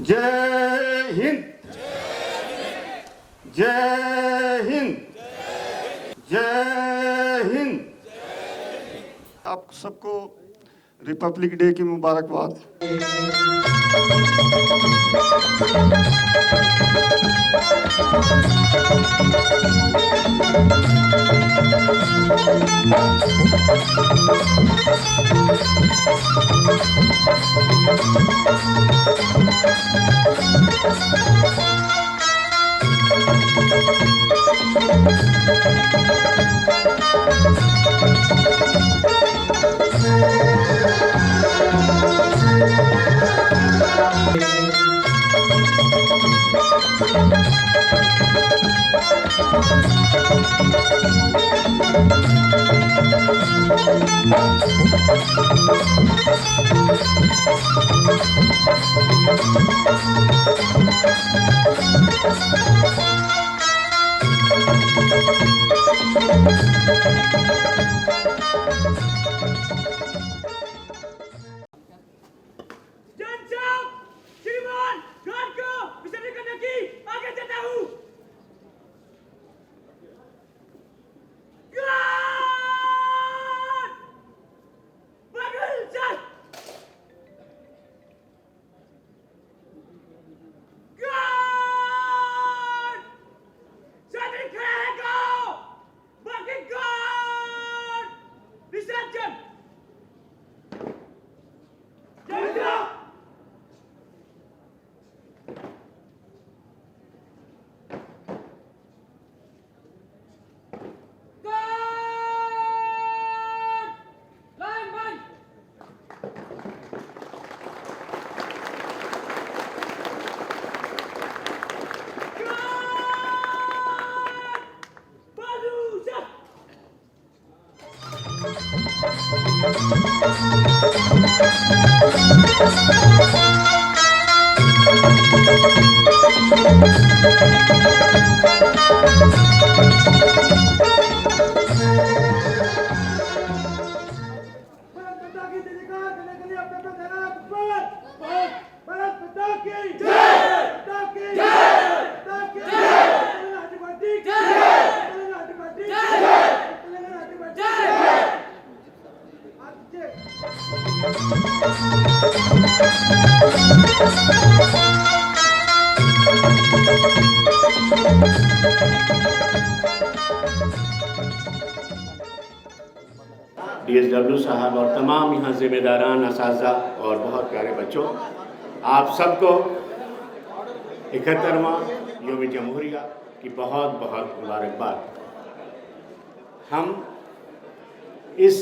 जय हिंद, जय हिंद, जय हिंद। आप सबको रिपब्लिक डे की मुबारकबाद। Go! Fucking go! DSW साहब और तमाम यहाँ ज़िम्मेदारान असातिज़ा और बहुत प्यारे बच्चों, आप सबको 71वां यौम जमहूरिया की बहुत बहुत मुबारकबाद। हम इस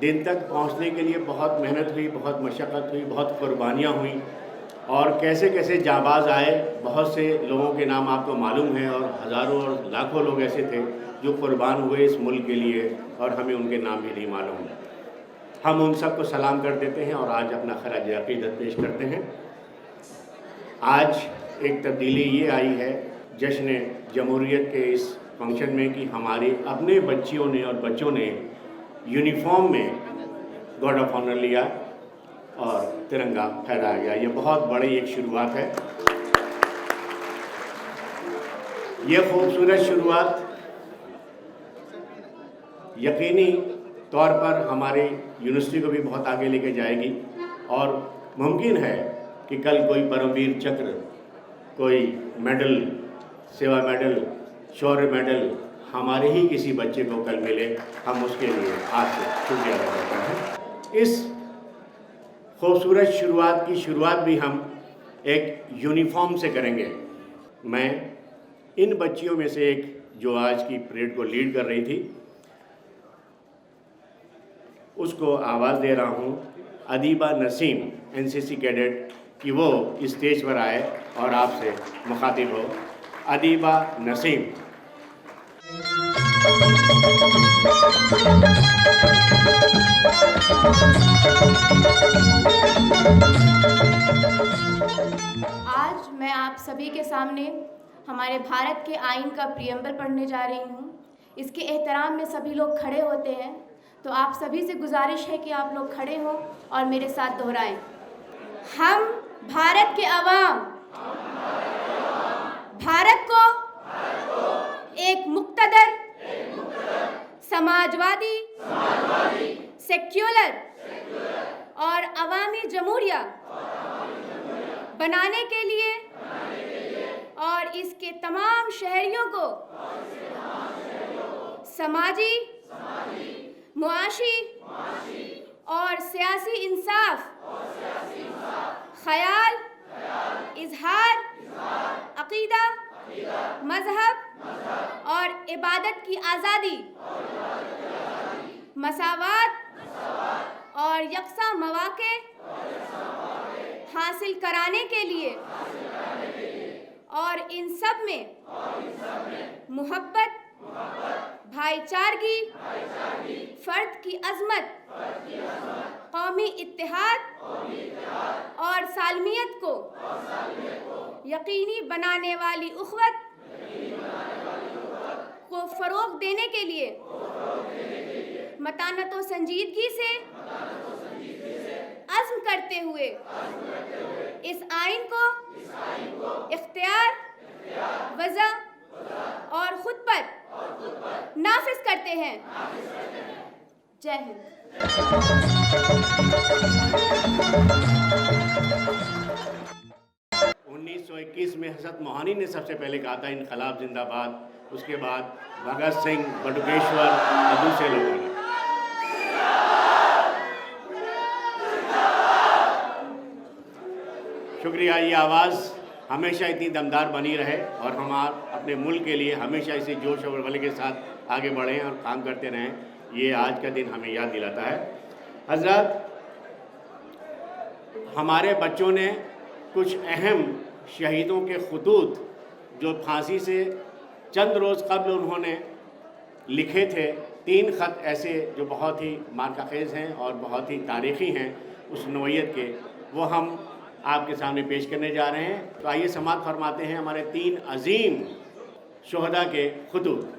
दिन तक पहुँचने के लिए बहुत मेहनत हुई, बहुत मशक्क़त हुई, बहुत कुर्बानियाँ हुई और कैसे कैसे जाबाज आए। बहुत से लोगों के नाम आपको मालूम है और हज़ारों और लाखों लोग ऐसे थे जो कुर्बान हुए इस मुल्क के लिए और हमें उनके नाम भी नहीं मालूम। हम उन सब को सलाम कर देते हैं और आज अपना खराज अक़ीदत पेश करते हैं। आज एक तब्दीली ये आई है जश्न जमहूरियत के इस फंक्शन में कि हमारे अपने बच्चियों ने और बच्चों ने यूनिफॉर्म में गार्ड ऑफ ऑनर लिया और तिरंगा फहराया गया। ये बहुत बड़ी एक शुरुआत है। ये खूबसूरत शुरुआत यकीनी तौर पर हमारी यूनिवर्सिटी को भी बहुत आगे लेके जाएगी और मुमकिन है कि कल कोई परमवीर चक्र, कोई मेडल, सेवा मेडल, शौर्य मेडल हमारे ही किसी बच्चे को कल मिले। हम उसके लिए आज से शुक्रिया अदा करते हैं। इस खूबसूरत शुरुआत की शुरुआत भी हम एक यूनिफॉर्म से करेंगे। मैं इन बच्चियों में से एक जो आज की परेड को लीड कर रही थी उसको आवाज़ दे रहा हूँ, अदीबा नसीम NCC कैडेट, कि वो इस स्टेज पर आए और आपसे मुखातिब हो। अदीबा नसीम। आज मैं आप सभी के सामने हमारे भारत के आईन का प्रियम्बल पढ़ने जा रही हूँ। इसके एहतराम में सभी लोग खड़े होते हैं, तो आप सभी से गुजारिश है कि आप लोग खड़े हों और मेरे साथ दोहराएं। हम भारत के अवाम भारत को एक मुक्तदर, समाजवादी, सेक्युलर और अवामी जमहूरिया बनाने के लिए और इसके तमाम शहरियों को समाजी, मुआशी और सियासी इंसाफ, ख्याल, इजहार, अकीदा, मजहब और इबादत की आज़ादी, मसावात और यकसा मौक़े हासिल कराने के लिए और इन सब में मोहब्बत, भाईचारगी, फ़र्द की अज़मत, कौमी इत्तेहाद और सालमियत को यकीनी बनाने वाली उख़्वत को फ़रोग़ देने के लिए मतानत व संजीदगी से अज़्म करते हुए इस आइन को इख्तियार, वज़ा और ख़ुद पर नाफिज करते हैं। जय हिंद। 1921 में हज़रत मोहानी ने सबसे पहले कहा था इनकलाब जिंदाबाद। उसके बाद भगत सिंह, बटुकेश्वर और दूसरे लोगों ने। शुक्रिया। ये आवाज़ हमेशा इतनी दमदार बनी रहे और हम अपने मुल्क के लिए हमेशा इसी जोश और वले के साथ आगे बढ़ें और काम करते रहें। ये आज का दिन हमें याद दिलाता है। हज़रत, हमारे बच्चों ने कुछ अहम शहीदों के खतूत जो फांसी से चंद रोज़ कबल उन्होंने लिखे थे 3 ख़त ऐसे जो बहुत ही मार्काखेज़ हैं और बहुत ही तारीख़ी हैं उस नौइयत के, वो हम आपके सामने पेश करने जा रहे हैं। तो आइए समाअत फरमाते हैं हमारे 3 अजीम शुहदा के खुतूत।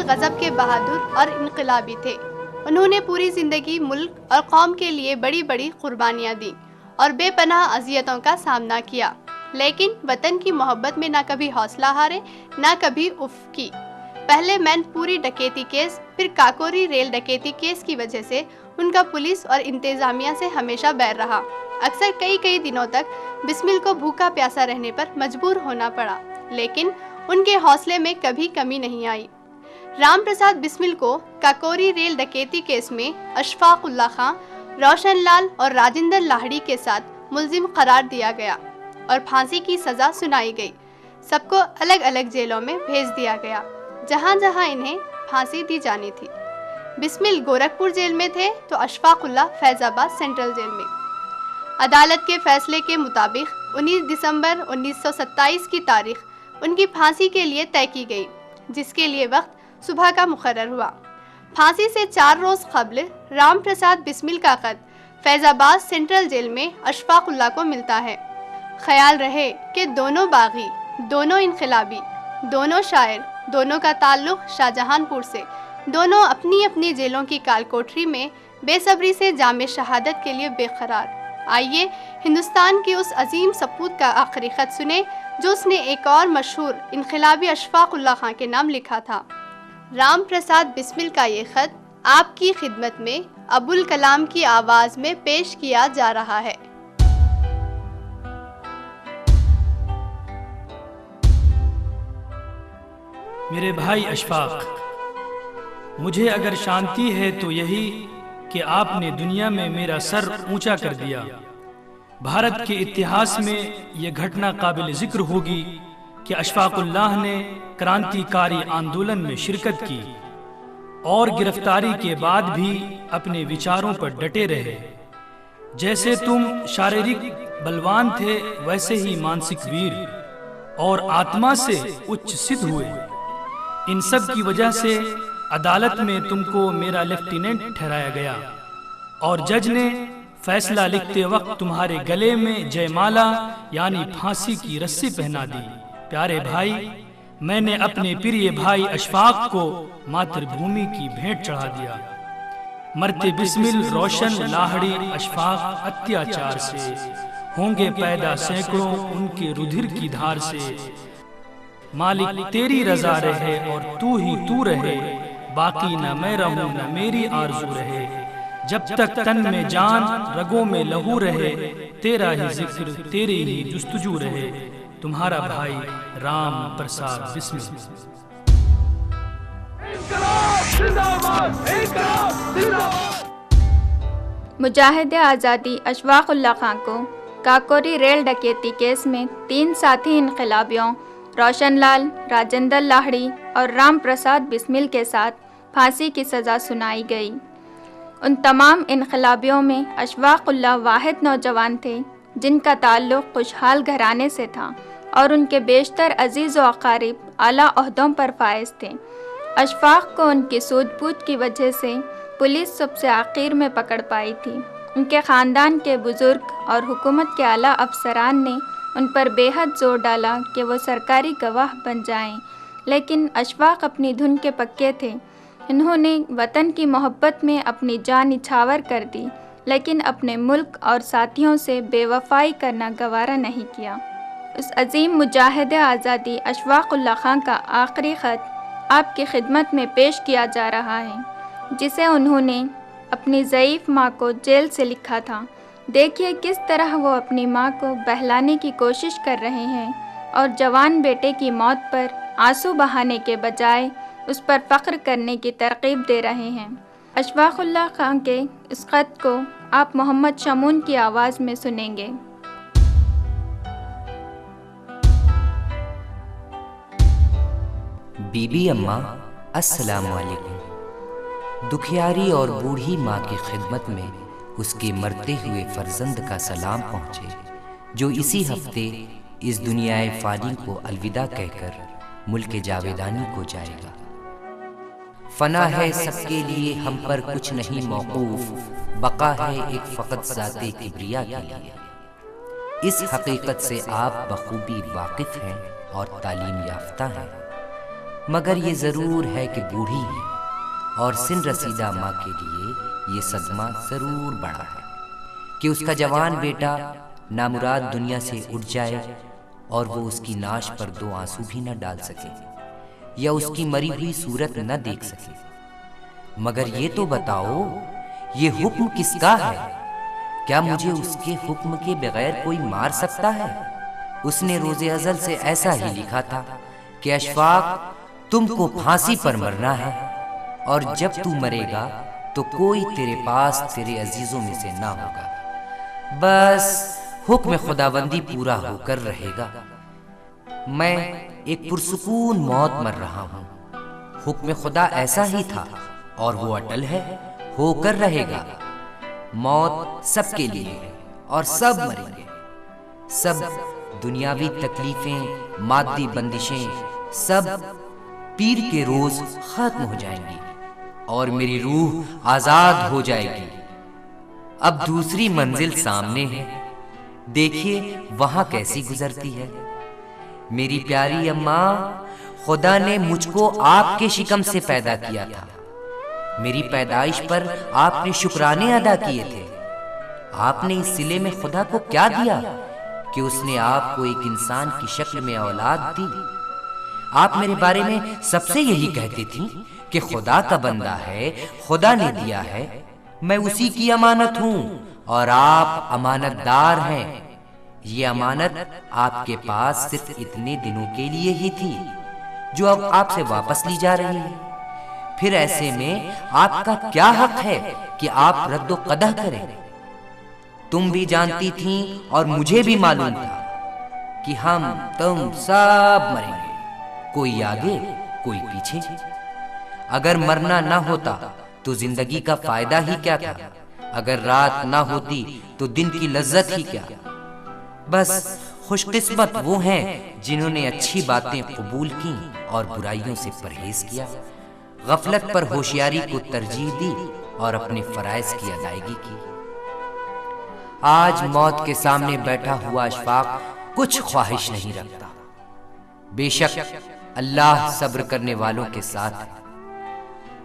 गज़ब के बहादुर और इनकलाबी थे। उन्होंने पूरी ज़िंदगी मुल्क और कौम के लिए बड़ी बड़ी कुर्बानियाँ दी और बेपनाह अज़ियतों का सामना किया, लेकिन वतन की मोहब्बत में ना कभी हौसला हारे ना कभी उफ की। पहले मैनपुरी डकैती केस, फिर काकोरी रेल डकैती केस की वजह से उनका पुलिस और इंतज़ामिया से हमेशा बैर रहा। अक्सर कई दिनों तक बिस्मिल को भूखा प्यासा रहने पर मजबूर होना पड़ा, लेकिन उनके हौसले में कभी कमी नहीं आई। राम प्रसाद बिस्मिल को काकोरी रेल डकैती केस में अशफाक उल्लाह खां, रोशन लाल और राजेंद्र लाहड़ी के साथ मुल्जिम करार दिया गया और फांसी की सज़ा सुनाई गई। सबको अलग अलग जेलों में भेज दिया गया जहां जहां इन्हें फांसी दी जानी थी। बिस्मिल गोरखपुर जेल में थे तो अशफाक उल्लाह फैज़ाबाद सेंट्रल जेल में। अदालत के फैसले के मुताबिक 19 दिसंबर 1927 की तारीख उनकी फांसी के लिए तय की गई, जिसके लिए वक्त सुबह का मुकर्रर हुआ। फांसी से 4 रोज़ कबल राम प्रसाद बिस्मिल का खत फैज़ाबाद सेंट्रल जेल में अशफाक उल्लाह को मिलता है। ख्याल रहे कि दोनों बागी, दोनों इनकलाबी, दोनों शायर, दोनों का ताल्लुक़ शाहजहानपुर से, दोनों अपनी अपनी जेलों की कालकोठरी में बेसब्री से जामे शहादत के लिए बेकरार। आइए हिंदुस्तान की उस अजीम सपूत का आखिरी खत सुने जो उसने एक और मशहूर इनकलाबी अशफाक उल्लाह खां के नाम लिखा था। राम प्रसाद बिस्मिल का ये खत आपकी खिदमत में अबुल कलाम की आवाज़ में पेश किया जा रहा है। मेरे भाई अशफाक, मुझे अगर शांति है तो यही कि आपने दुनिया में मेरा सर ऊंचा कर दिया। भारत के इतिहास में यह घटना काबिल जिक्र होगी कि अशफाक उल्लाह ने क्रांतिकारी आंदोलन में शिरकत की और गिरफ्तारी के बाद भी अपने विचारों पर डटे रहे। जैसे तुम शारीरिक बलवान थे वैसे ही मानसिक वीर और आत्मा से उच्च सिद्ध हुए। इन सब की वजह से अदालत में तुमको मेरा लेफ्टिनेंट ठहराया गया और जज ने फैसला लिखते वक्त तुम्हारे गले में जयमाला यानी फांसी की रस्सी पहना दी। प्यारे भाई, मैंने अपने प्रिय भाई अशफाक को मातृभूमि की भेंट चढ़ा दिया। मरते बिस्मिल रोशन लाहड़ी अशफाक अत्याचार से होंगे पैदा सैकड़ों उनके रुधिर की धार से। मालिक तेरी रजा रहे और तू ही तू रहे, बाकी न मैं रहूं न मेरी आरज़ू रहे। जब तक तन में जान रगों में लहू रहे, तेरा ही जिक्र तेरी ही जुस्तजू रहे। तुम्हारा भाई राम प्रसाद बिस्मिल। मुजाहिद आज़ादी अशफाक उल्लाह खां को काकोरी रेल डकैती केस में 3 साथी इनकलाबियों रोशन लाल, राजेंद्र लाहड़ी और राम प्रसाद बिस्मिल के साथ फांसी की सज़ा सुनाई गई। उन तमाम इनकलाबियों में अशफाक उल्लाह वाहिद नौजवान थे जिनका ताल्लुक़ खुशहाल घराने से था और उनके बेशतर अजीज़ व अकारिब आला ओहदों पर फायज थे। अशफाक को उनकी सूझबूझ की वजह से पुलिस सबसे आखिर में पकड़ पाई थी। उनके ख़ानदान के बुज़ुर्ग और हुकूमत के आला अफसरान ने उन पर बेहद ज़ोर डाला कि वो सरकारी गवाह बन जाएं, लेकिन अशफाक अपनी धुन के पक्के थे। इन्होंने वतन की मोहब्बत में अपनी जान निछावर कर दी, लेकिन अपने मुल्क और साथियों से बेवफाई करना गवारा नहीं किया। उस अजीम मुजाहिद आज़ादी अशफाक उल्लाह खां का आखिरी ख़त आपकी खिदमत में पेश किया जा रहा है, जिसे उन्होंने अपनी ज़ईफ़ माँ को जेल से लिखा था। देखिए किस तरह वो अपनी माँ को बहलाने की कोशिश कर रहे हैं और जवान बेटे की मौत पर आंसू बहाने के बजाय उस पर फ़ख्र करने की तरकीब दे रहे हैं। अशफाक उल्लाह खां के इस ख़त को आप मोहम्मद शमून की आवाज़ में सुनेंगे। बीबी अम्मा अस्सलाम वालेकुम। दुखियारी और बूढ़ी माँ की खिदमत में उसके मरते हुए फर्जंद का सलाम पहुँचे, जो इसी हफ्ते इस दुनियाए फ़ानी को अलविदा कहकर मुल्क जावेदानी को जाएगा। फना है सबके लिए, हम पर कुछ नहीं मौकूफ, बका है एक फ़कत ज़ाते किब्रिया के लिए। इस हकीकत से आप बखूबी वाकिफ़ हैं और तालीम याफ्ता हैं, मगर ये ज़रूर है कि बूढ़ी है और सिन रसीदा माँ के लिए ये सदमा ज़रूर बड़ा है कि उसका जवान बेटा नामुराद दुनिया से उठ जाए और वो उसकी नाश पर दो आंसू भी न डाल सके या उसकी मरी हुई सूरत न देख सके। मगर ये तो बताओ, ये हुक्म किसका है? क्या मुझे उसके हुक्म के बगैर कोई मार सकता है? उसने रोज़े अज़ल से ऐसा ही लिखा था कि अशफाक, तुमको फांसी पर मरना है और जब तू मरेगा तो कोई तेरे पास तेरे अजीजों में से ना होगा, बस हुक्म खुदाबंदी पूरा होकर रहेगा। मैं एक पुरसुकून मौत मर रहा हूँ। हुक्म खुदा ऐसा ही था और वो अटल है, होकर रहेगा। मौत सबके लिए है और सब मरेंगे। सब दुनियावी तकलीफें, मादी बंदिशें, सब पीर के रोज खत्म हो जाएंगी और मेरी रूह आजाद हो जाएगी। अब दूसरी मंजिल सामने है, देखिए वहां कैसी गुजरती है। मेरी प्यारी अम्मा, खुदा ने मुझको आपके शिकम से पैदा किया था। मेरी पैदाइश पर आपने शुक्राने अदा किए थे। आपने इस सिले में खुदा को क्या दिया कि उसने आपको एक इंसान की शक्ल में औलाद दी। आप मेरे बारे में सबसे यही कहती थी कि खुदा का बंदा है, खुदा ने दिया है, मैं उसी की अमानत हूं और आप अमानतदार हैं। ये अमानत आपके पास सिर्फ इतने दिनों के लिए ही थी जो अब आपसे वापस ली जा रही है। फिर ऐसे में आपका क्या हक है कि आप रद्दो कदह करें? तुम भी जानती थी और मुझे भी मालूम था कि हम तुम सब मरेंगे, कोई आगे कोई पीछे। अगर मरना ना होता तो जिंदगी का फायदा ही क्या था? अगर रात ना होती तो दिन की लज्जत ही क्या? बस खुशकिस्मत वो हैं जिन्होंने अच्छी बातें कबूल की और बुराइयों से परहेज किया, गफलत पर होशियारी को तरजीह दी और अपने फराइज की अदायगी की। आज मौत के सामने बैठा हुआ अशफाक कुछ ख्वाहिश नहीं रखता। बेशक अल्लाह सब्र करने वालों के साथ है।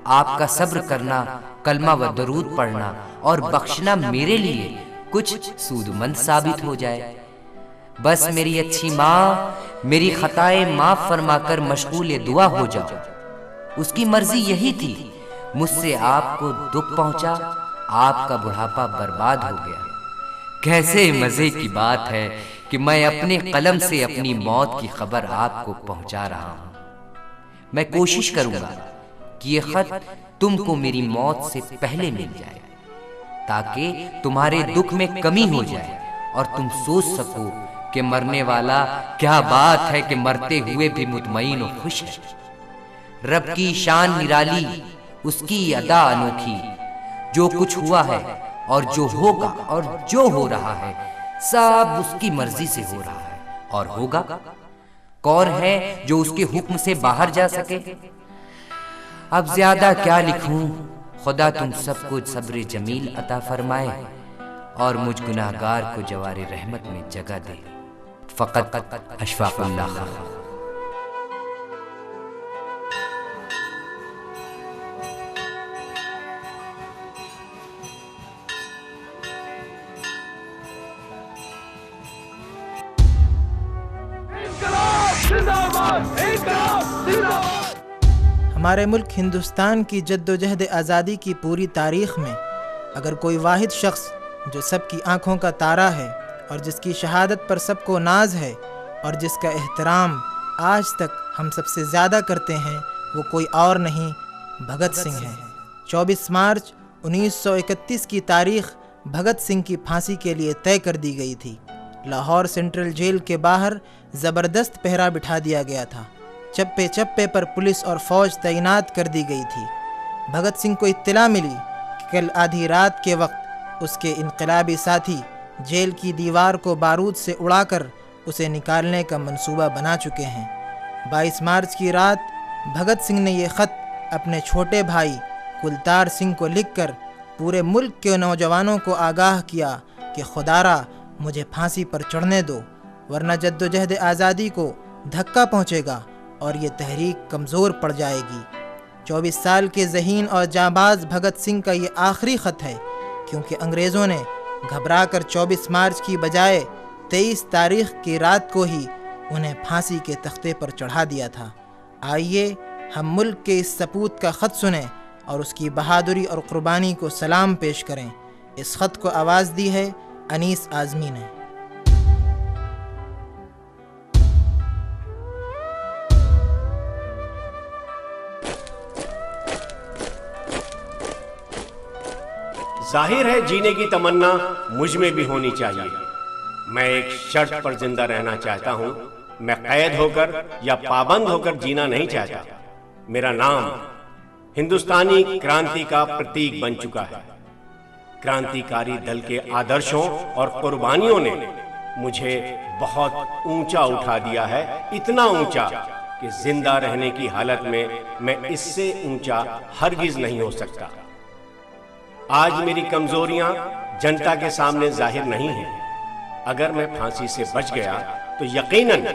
आपका सब्र करना, कलमा व दरूद पढ़ना और बख्शना मेरे लिए कुछ सूदमंद साबित हो जाए। बस मेरी अच्छी माँ, मेरी खताएं माफ फरमाकर मशगूल दुआ हो जाओ। उसकी मर्जी यही थी, मुझसे आपको दुख पहुंचा, आपका बुढ़ापा बर्बाद हो गया। कैसे मजे की बात है कि मैं अपने कलम से अपनी मौत की खबर आपको पहुंचा रहा हूं। मैं कोशिश करूंगा कि ये खत तुमको मेरी मौत से पहले मिल जाए, ताकि तुम्हारे दुख में कमी हो जाए और तुम सोच सको कि मरने वाला क्या बात है कि मरते हुए भी मुतमईन और खुश है। रब की शान निराली, उसकी अदा अनोखी। जो कुछ हुआ है और जो होगा और जो हो रहा है सब उसकी मर्जी से हो रहा है और होगा। कौन है जो उसके हुक्म से बाहर जा सके? अब ज्यादा क्या लिखूं, खुदा तुम सबको सब्र जमील अता फरमाए और मुझ गुनाहगार को जवारे रहमत में जगह दे। फ़क़त अशफ़ाक़ुल्लाह खां। हमारे मुल्क हिंदुस्तान की जद्दोजहद आज़ादी की पूरी तारीख़ में अगर कोई वाहिद शख्स जो सबकी आँखों का तारा है और जिसकी शहादत पर सबको नाज है और जिसका एहतराम आज तक हम सबसे ज़्यादा करते हैं, वो कोई और नहीं भगत सिंह है। 24 मार्च 1931 की तारीख़ भगत सिंह की फांसी के लिए तय कर दी गई थी। लाहौर सेंट्रल जेल के बाहर ज़बरदस्त पहरा बिठा दिया गया था। चप्पे चप्पे पर पुलिस और फौज तैनात कर दी गई थी। भगत सिंह को इत्तला मिली कि कल आधी रात के वक्त उसके इनकलाबी साथी जेल की दीवार को बारूद से उड़ाकर उसे निकालने का मंसूबा बना चुके हैं। 22 मार्च की रात भगत सिंह ने ये ख़त अपने छोटे भाई कुलतार सिंह को लिखकर पूरे मुल्क के नौजवानों को आगाह किया कि खुदारा मुझे फांसी पर चढ़ने दो, वरना जद्दोजहद आज़ादी को धक्का पहुँचेगा और ये तहरीक कमज़ोर पड़ जाएगी। 24 साल के ज़हीन और जाबाज भगत सिंह का ये आखिरी ख़त है, क्योंकि अंग्रेज़ों ने घबराकर 24 मार्च की बजाय 23 तारीख़ की रात को ही उन्हें फांसी के तख्ते पर चढ़ा दिया था। आइए हम मुल्क के इस सपूत का ख़त सुने और उसकी बहादुरी और क़ुरबानी को सलाम पेश करें। इस ख़त को आवाज़ दी है अनीस आज़मी ने। जाहिर है जीने की तमन्ना मुझ में भी होनी चाहिए। मैं एक शर्त पर जिंदा रहना चाहता हूं। मैं कैद होकर या पाबंद होकर जीना नहीं चाहता। मेरा नाम हिंदुस्तानी क्रांति का प्रतीक बन चुका है। क्रांतिकारी दल के आदर्शों और कुर्बानियों ने मुझे बहुत ऊंचा उठा दिया है, इतना ऊंचा कि जिंदा रहने की हालत में मैं इससे ऊंचा हरगिज नहीं हो सकता। आज मेरी कमजोरियां जनता के सामने जाहिर नहीं हैं। अगर मैं फांसी से बच गया तो यकीनन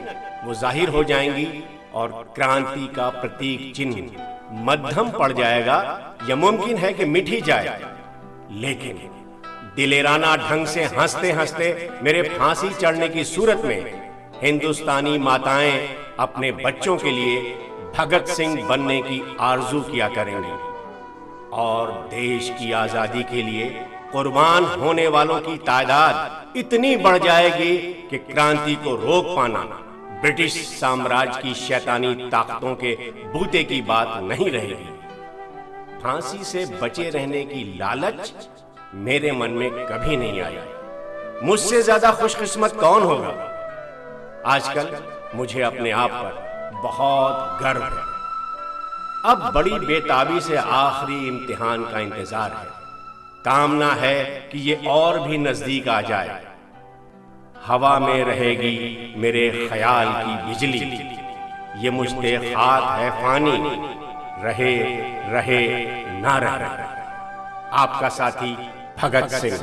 वो जाहिर हो जाएंगी और क्रांति का प्रतीक चिन्ह मध्यम पड़ जाएगा या मुमकिन है कि मिट ही जाए। लेकिन दिलेराना ढंग से हंसते हंसते मेरे फांसी चढ़ने की सूरत में हिंदुस्तानी माताएं अपने बच्चों के लिए भगत सिंह बनने की आरजू किया करेंगी और देश की आजादी के लिए कुर्बान होने वालों की तादाद इतनी बढ़ जाएगी कि क्रांति को रोक पाना ब्रिटिश साम्राज्य की शैतानी ताकतों के बूते की बात नहीं रहेगी। फांसी से बचे रहने की लालच मेरे मन में कभी नहीं आई। मुझसे ज्यादा खुशकिस्मत कौन होगा। आजकल मुझे अपने आप पर बहुत गर्व है। अब बड़ी बेताबी से आखिरी इम्तिहान का इंतजार है। कामना है कि ये और भी नजदीक आ जाए। हवा में रहेगी मेरे ख्याल की बिजली, ये मुझसे खाक है फानी, रहे रहे ना रहे। आपका साथी भगत सिंह।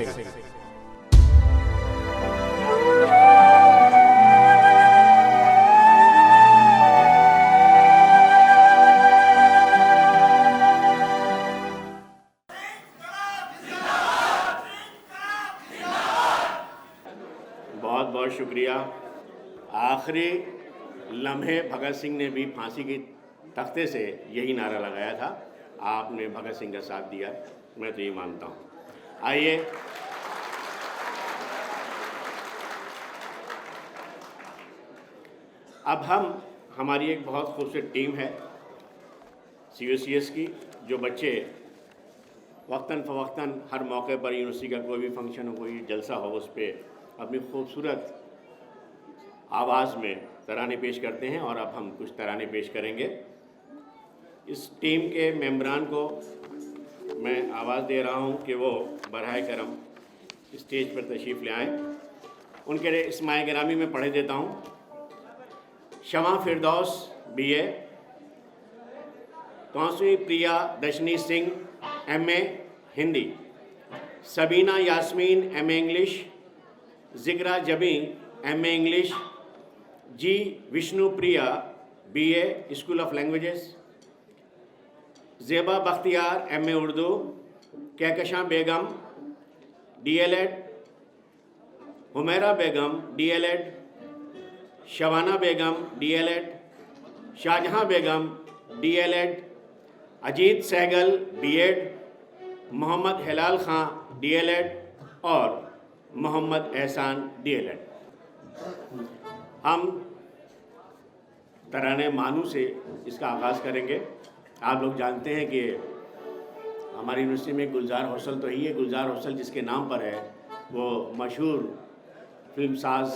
बहुत शुक्रिया। आखिरी लम्हे भगत सिंह ने भी फांसी के तख्ते से यही नारा लगाया था। आपने भगत सिंह का साथ दिया, मैं तो ये मानता हूँ। आइए अब हमारी एक बहुत खूबसूरत टीम है CUCS की, जो बच्चे वक्तन फ़वक्तन हर मौके पर यूनिवर्सिटी का कोई भी फंक्शन हो, कोई जलसा हो, उस पर अपनी खूबसूरत आवाज़ में तराने पेश करते हैं। और अब हम कुछ तराने पेश करेंगे। इस टीम के मेंबरान को मैं आवाज़ दे रहा हूं कि वो बराह करम स्टेज पर तशरीफ़ ले आएँ। उनके लिए इस्माए गिरामी में पढ़े देता हूं। Shama Firdous BA, Tausif Priya Darshani Singh MA Hindi, Sabina Yasmin MA English, Jigra Jabi MA English, G Vishnupriya BA school of languages, Zeba Bakhtiyar MA Urdu, Kahkashan Begum DLED, Humaira Begum DLED, Shabana Begum DLED, Shahjahan Begum DLED, Ajit Sehgal B.Ed, Mohammad Hilal Khan DLED और मोहम्मद एहसान DLED। हम तराने मानू से इसका आगाज़ करेंगे। आप लोग जानते हैं कि हमारी यूनिवर्सिटी में गुलजार हौसल तो ही है। गुलजार हौसल जिसके नाम पर है वो मशहूर फिल्म साज,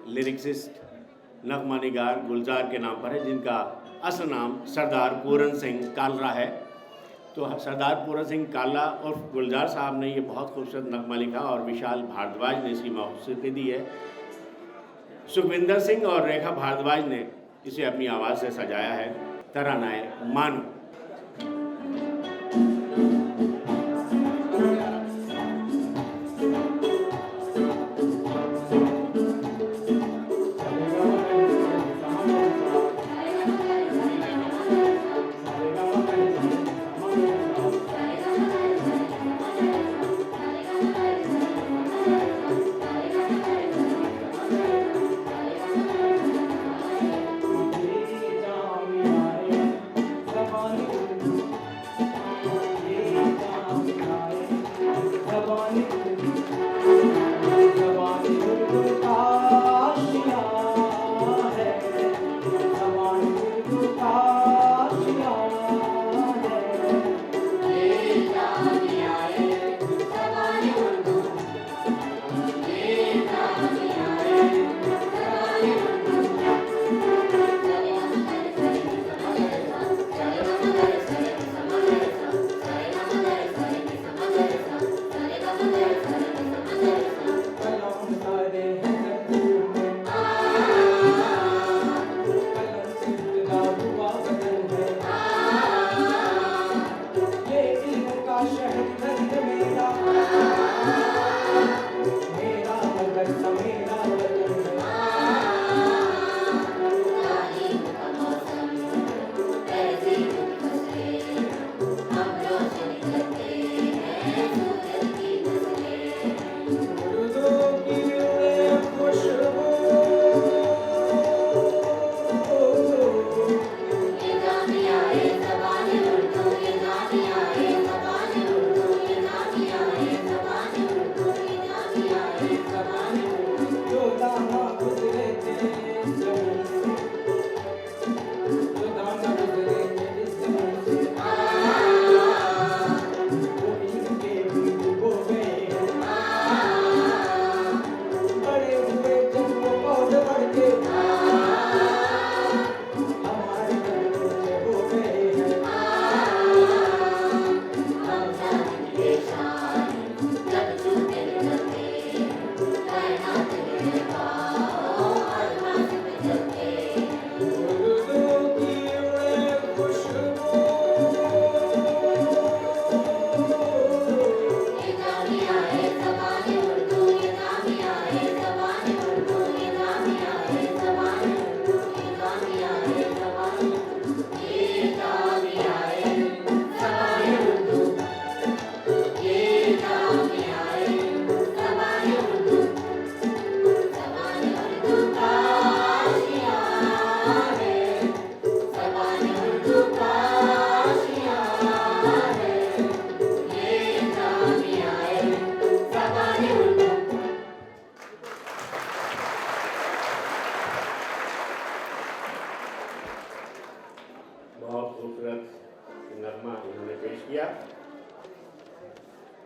लिरिक्सिस्ट, नगमा निगार गुलजार के नाम पर है, जिनका असल नाम सरदार पूरन सिंह कालरा है। तो सरदार पूरन सिंह कालरा और गुलजार साहब ने ये बहुत खूबसूरत नगमा लिखा और विशाल भारद्वाज ने इसकी मौसीकी दी है। सुखविंदर सिंह और रेखा भारद्वाज ने इसे अपनी आवाज़ से सजाया है। तरानाए मानू।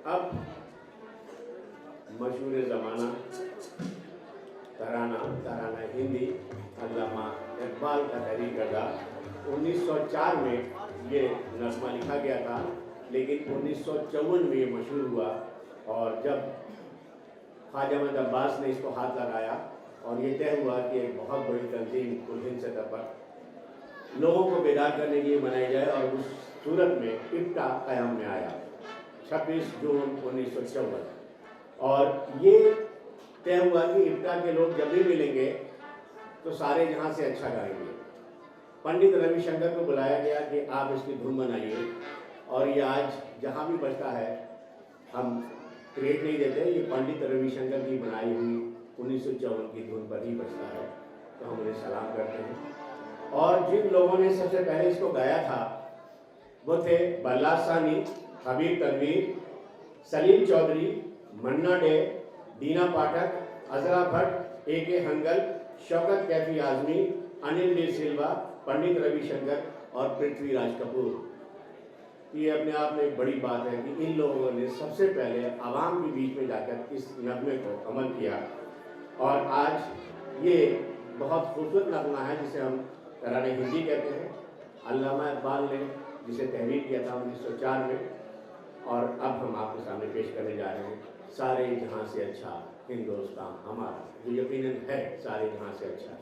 अब मशहूर ज़माना तराना हिंदी अल्लामा इकबाल का तहरीर करदा 1904 में ये नज़्मा लिखा गया था, लेकिन 1954 में ये मशहूर हुआ और जब ख्वाजा अहमद अब्बास ने इसको हाथ लगाया और ये तय हुआ कि एक बहुत बड़ी तंजीम कुल हिंद सतह पर लोगों को बेदार करने के लिए बनाई जाए और उस सूरत में इफ्ता क़याम में आया 26 जून 1954। और ये तय हुआ कि इफ्ता के लोग जब भी मिलेंगे तो सारे जहाँ से अच्छा गाएंगे। पंडित रविशंकर को बुलाया गया कि आप इसकी धुन बनाइए, और ये आज जहाँ भी बजता है हम क्रेडिट नहीं देते, ये पंडित रविशंकर की बनाई हुई 1954 की धुन पर ही बजता है, तो हम उन्हें सलाम करते हैं। और जिन लोगों ने सबसे पहले इसको गाया था वो थे बल्ला सानी, हबीब तनवीर, सलीम चौधरी, मन्ना डे, दीना पाठक, अजरा भट्ट, ए.के. हंगल, शौकत कैफी आजमी, अनिल डी सिल्वा, पंडित रविशंकर और पृथ्वीराज कपूर। ये अपने आप में एक बड़ी बात है कि इन लोगों ने सबसे पहले आवाम के बीच में जाकर इस नगमे को अमल किया। और आज ये बहुत खूबसूरत नगमा है जिसे हम तराने हिंदी कहते हैं। अल्लामा इकबाल ने जिसे तहरीर किया था 1904 में, और अब हम आपके सामने पेश करने जा रहे हैं सारे जहां से अच्छा हिंदुस्तान हमारा, जो यकीनन है सारे जहां से अच्छा।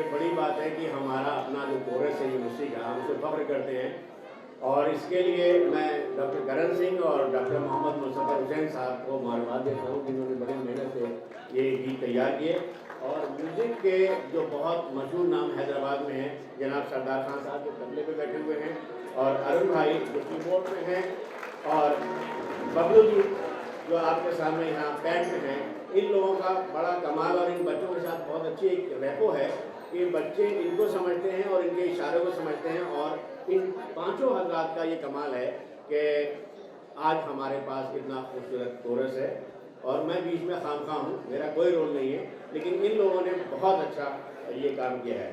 ये बड़ी बात है कि हमारा अपना जो कोरस है यूनिवर्सिटी का, हम उसे फख्र करते हैं। और इसके लिए मैं डॉक्टर करण सिंह और डॉक्टर मोहम्मद मुस्तफ़ा हुसैन साहब को मुबारकबाद देता हूँ, जिन्होंने बड़ी मेहनत से ये गीत तैयार किए। और म्यूज़िक के जो बहुत मशहूर नाम हैदराबाद में हैं, जनाब सरदार खान साहब जो तबले पे बैठे हुए हैं, और अरुण भाई जो कीबोर्ड में हैं, और बबलू जी जो आपके सामने यहाँ पैड में हैं। इन लोगों का बड़ा कमाल और इन बच्चों के साथ बहुत अच्छी एक रेपो है कि बच्चे इनको समझते हैं और इनके इशारों को समझते हैं। और इन पांचों हज़रात का ये कमाल है कि आज हमारे पास इतना खूबसूरत कोरस है और मैं बीच में खामखा हूँ, मेरा कोई रोल नहीं है, लेकिन इन लोगों ने बहुत अच्छा ये काम किया है।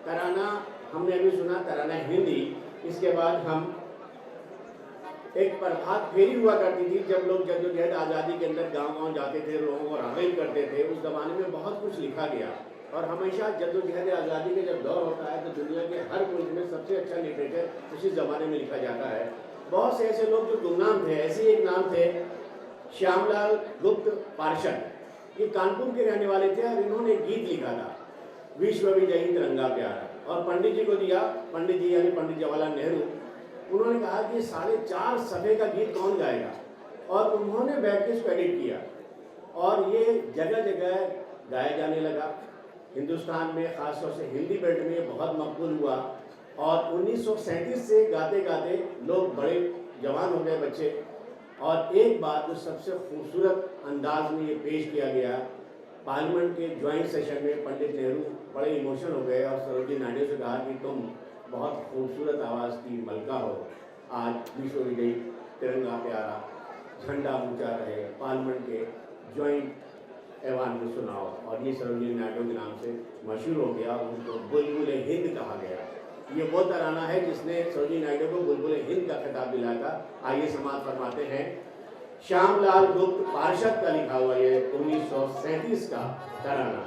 तराना हमने अभी सुना, तराना हिंदी। इसके बाद हम एक प्रभात फेरी हुआ करती थी, जब लोग जद्दोजहद आज़ादी के अंदर गांव-गांव जाते थे, लोगों को राग़िब करते थे। उस ज़माने में बहुत कुछ लिखा गया और हमेशा जद्दोजहद आज़ादी के जब दौर होता है तो दुनिया के हर मुल्क में सबसे अच्छा लिटरेचर उसी ज़माने में लिखा जाता है। बहुत से ऐसे लोग जो गुमनाम थे, ऐसे एक नाम थे श्यामलाल गुप्त पार्षद। ये कानपुर के रहने वाले थे और इन्होंने गीत लिखा था, विश्व विजयी तिरंगा प्यारा, और पंडित जी को दिया। पंडित जी यानी पंडित जवाहरलाल नेहरू। उन्होंने कहा कि 4.5 सफ़े का गीत कौन गाएगा, और उन्होंने बैठ के इसको एडिट किया और ये जगह जगह गाया जाने लगा। हिंदुस्तान में ख़ासतौर से हिंदी बेल्ट में ये बहुत मकबूल हुआ और 1937 से गाते गाते लोग बड़े जवान हो गए बच्चे। और एक बात जो सबसे खूबसूरत अंदाज में ये पेश किया गया, पार्लियामेंट के ज्वाइंट सेशन में पंडित नेहरू बड़े इमोशनल हो गए और सरोजिनी नायडू से कहा कि तुम बहुत खूबसूरत आवाज़ की मलका हो, आज विश्व विजयी तिरंगा प्यारा, झंडा ऊंचा रहे, पार्लियामेंट के ज्वाइंट ऐवान में सुनाओ। और ये सरोजिनी नायडू के नाम से मशहूर हो गया, उनको बुलबुल हिंद कहा गया। ये वो तराना है जिसने सरोजिनी नायडू को बुलबुल हिंद का खिताब दिलाया था। आइए समाप्त फरमाते हैं श्यामलाल गुप्त पार्षद का लिखा हुआ ये 1937 का तराना।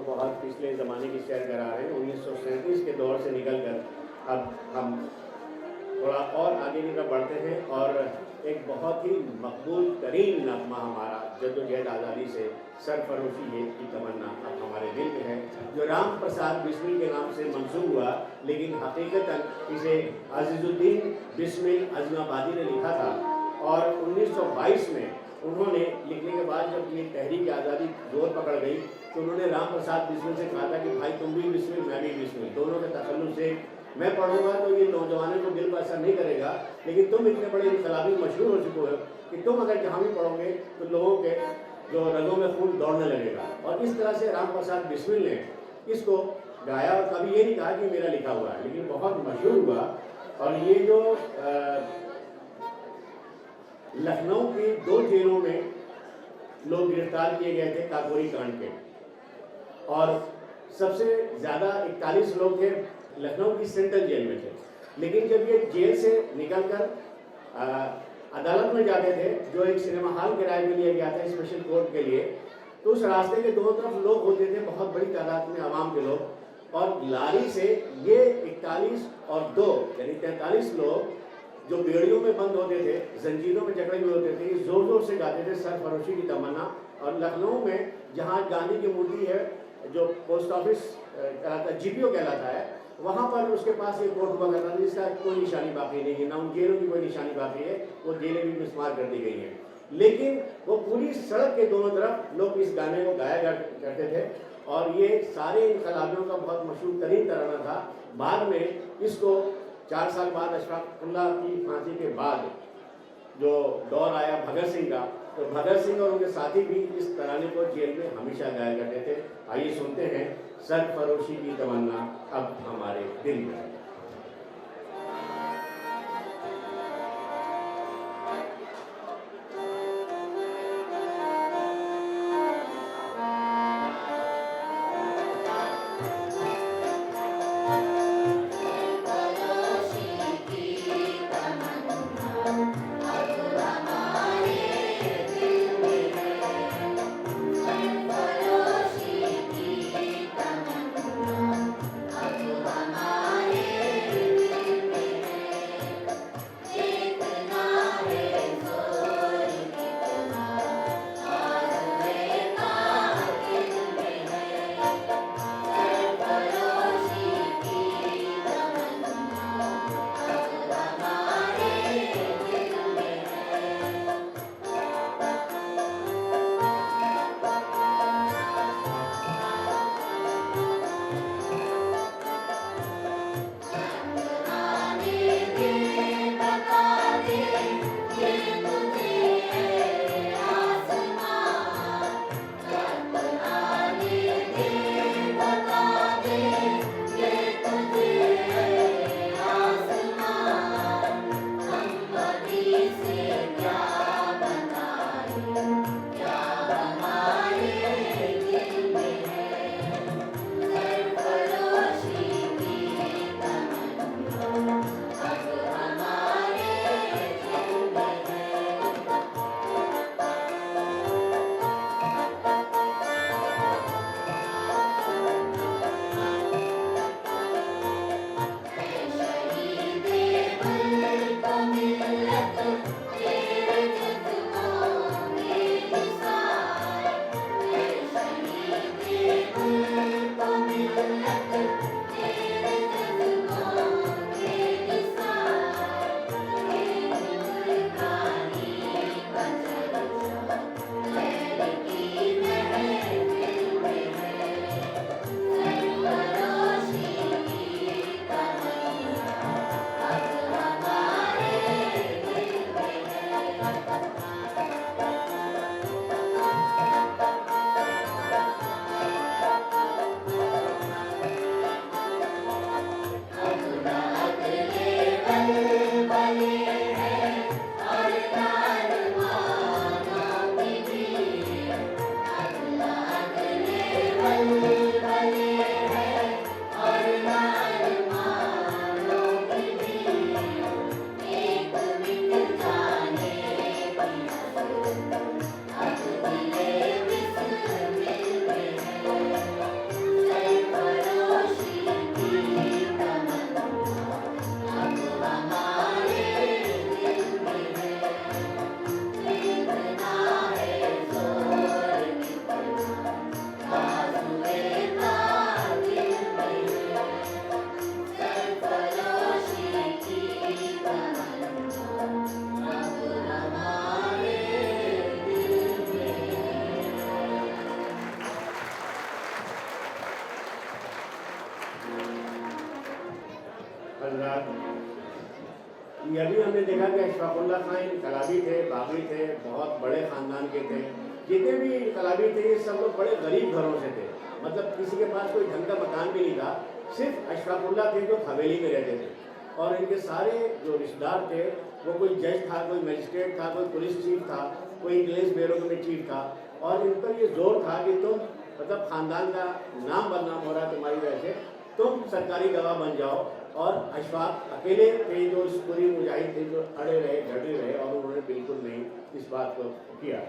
बहुत पिछले ज़माने की सैर करा रहे हैं। 1937 के दौर से निकलकर अब हम थोड़ा और आगे निकल बढ़ते हैं और एक बहुत ही मकबूल तरीन नगमा हमारा जद्दोजहद आज़ादी से सरफरोशी है की तमन्ना अब हमारे दिल में है, जो राम प्रसाद बिस्मिल के नाम से मंसूब हुआ, लेकिन हकीकतन इसे अजीज़ुद्दीन बिस्मिल अज़माबादी ने लिखा था। और 1922 में उन्होंने लिखने के बाद जब ये तहरीक आज़ादी जोर पकड़ गई तो उन्होंने राम प्रसाद बिस्मिल से कहा था कि भाई तुम भी बिस्मिल मैं भी बिस्मिल, दोनों के तखल्लुस से मैं पढ़ूंगा तो ये नौजवानों को दिल को असर नहीं करेगा, लेकिन तुम इतने बड़े इनकलाबी मशहूर हो चुके हो कि तुम अगर जहाँ भी पढ़ोगे तो लोगों के जो रगों में खून दौड़ने लगेगा। और इस तरह से राम प्रसाद बिस्मिल ने इसको गाया और कभी ये नहीं कहा कि मेरा लिखा हुआ है, लेकिन बहुत मशहूर हुआ। और ये जो लखनऊ की 2 जेलों में लोग गिरफ्तार किए गए थे काकोरी कांड के, और सबसे ज़्यादा 41 लोग थे लखनऊ की सेंट्रल जेल में थे। लेकिन जब ये जेल से निकलकर अदालत में जाते थे, जो एक सिनेमा हॉल किराए में लिया गया था स्पेशल कोर्ट के लिए, तो उस रास्ते के दोनों तरफ लोग होते थे, बहुत बड़ी तादाद में आवाम के लोग, और लारी से ये 41 और 2 यानी 43 लोग जो बेड़ियों में बंद होते थे, जंजीरों में जकड़े हुए होते थे, जोर जोर से गाते थे सरफरोशी की तमन्ना। और लखनऊ में जहाँ गांधी की मूर्ति है, जो पोस्ट ऑफिस कहलाता है, GPO कहलाता है, वहाँ पर उसके पास एक कोर्ट हुआ करता था जिसका कोई निशानी बाकी नहीं है, ना उन जेलों की कोई निशानी बाकी है, वो जेलें भी मिसमार कर दी गई हैं। लेकिन वो पूरी सड़क के दोनों तरफ लोग इस गाने को गाया करते थे, और ये सारे इनकलाबियों का बहुत मशहूर तरीन तराना था। बाद में इसको 4 साल बाद अशफाक उल्लाह की फांसी के बाद जो दौर आया भगत सिंह का, तो भगत सिंह और उनके साथी भी इस तराने को जेल में हमेशा गाया करते थे। आइए सुनते हैं सरफरोशी की तमन्ना अब हमारे दिल में है। ये भी हमने देखा कि अशफाक उल्लाह खान इनकलाबी थे, बागी थे, बहुत बड़े ख़ानदान के थे, जितने भी इनकलाबी थे ये सब लोग बड़े गरीब घरों से थे, मतलब किसी के पास कोई ढंग का मकान भी नहीं था। सिर्फ अशफाकुल्लाह थे जो हवेली में रहते थे, और इनके सारे जो रिश्तेदार थे वो कोई जज था, कोई मजिस्ट्रेट था, कोई पुलिस चीफ था, कोई इंग्लिश ब्यूरो में चीफ था, और इन पर ये जोर था कि तुम मतलब ख़ानदान का नाम बदनाम हो रहा है तुम्हारी वजह से, तुम सरकारी गवाह बन जाओ। और अशफाक अकेले थे जो इस पूरी मुजाहिद थे जो अड़े रहे, डटे रहे, और उन्होंने बिल्कुल नहीं इस बात को किया।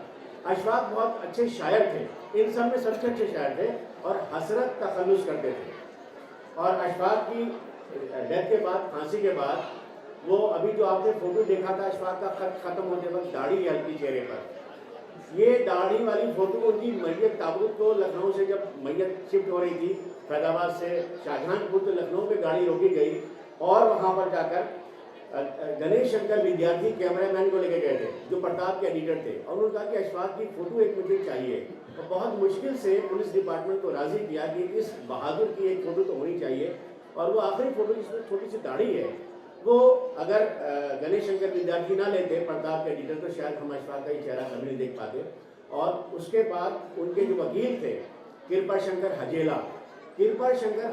अशफाक बहुत अच्छे शायर थे, इन सब में सबसे अच्छे शायर थे, और हसरत तखल्लुस करते थे। और अशफाक की डेथ के बाद, फांसी के बाद, वो अभी जो आपने फोटो देखा था अशफाक का खत खत्म होने वक्त दाढ़ी हल्की चेहरे पर, ये दाढ़ी वाली फोटो उनकी मैयत ताबूत को लखनऊ से जब मैयत शिफ्ट हो रही थी फैजाबाद से शाहजहानपुर, तो लखनऊ में गाड़ी रोकी गई, और वहाँ पर जाकर गणेश शंकर विद्यार्थी कैमरामैन को लेके गए थे जो प्रताप के एडिटर थे, और उन्होंने कहा कि अशफाक की फ़ोटो एक मुझे चाहिए। तो बहुत मुश्किल से पुलिस डिपार्टमेंट को राज़ी किया कि इस बहादुर की एक फ़ोटो तो होनी चाहिए, और वो आखिरी फ़ोटो जिसमें छोटी सी दाढ़ी है, वो अगर गणेश शंकर विद्यार्थी ना लेते प्रताप के एडिटर, तो शायद हम अशफाक का ही चेहरा कभी नहीं देख पाते। और उसके बाद उनके जो वकील थे कृपा शंकर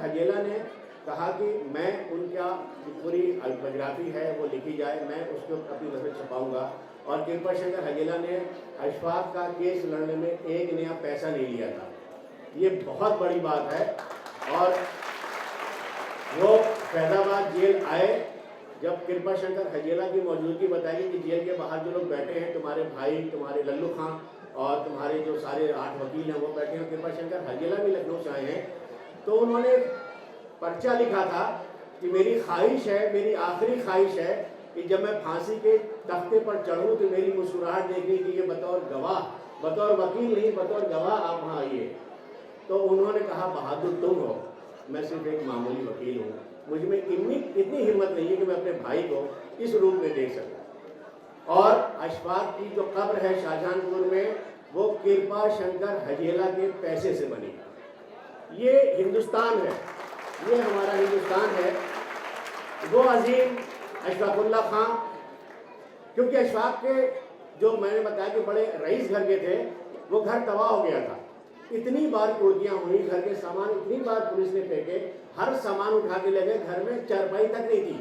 हजेला ने कहा कि मैं उनका जो पूरी बायोग्राफी है वो लिखी जाए, मैं उसको अपनी तरफ से छपाऊँगा। और कृपा शंकर हजेला ने अशफाक का केस लड़ने में एक नया पैसा नहीं लिया था, ये बहुत बड़ी बात है। और वो फैजाबाद जेल आए, जब कृपा शंकर हजेला की मौजूदगी बताई कि जेल के बाहर जो लोग बैठे हैं, तुम्हारे भाई, तुम्हारे लल्लू खां और तुम्हारे जो सारे 8 वकील हैं वो बैठे हैं, कृपा शंकर हजेला भी लखनऊ से आए हैं, तो उन्होंने पर्चा लिखा था कि मेरी ख्वाहिश है, मेरी आखिरी ख्वाहिश है कि जब मैं फांसी के तख्ते पर चढ़ूँ तो मेरी मुस्कुराहट देखने के लिए बतौर गवाह, बतौर वकील नहीं, बतौर गवाह आप वहाँ आइए। तो उन्होंने कहा बहादुर तुम हो, मैं सिर्फ एक मामूली वकील हूँ, मुझ में इतनी हिम्मत नहीं है कि मैं अपने भाई को इस रूप में देख सकूँ। और अशफाक की जो कब्र है शाहजहानपुर में, वो कृपा शंकर हजेला के पैसे से बनी। ये हिंदुस्तान है, ये हमारा हिंदुस्तान है। वो अजीम अशफाकुल्लाह खां, क्योंकि अशफाक के जो मैंने बताया कि बड़े रईस घर के थे, वो घर तबाह हो गया था, इतनी बार कुर्दियाँ हुई, घर के सामान इतनी बार पुलिस ने फेंके, हर सामान उठा के ले गए, घर में चारपाई तक नहीं थी,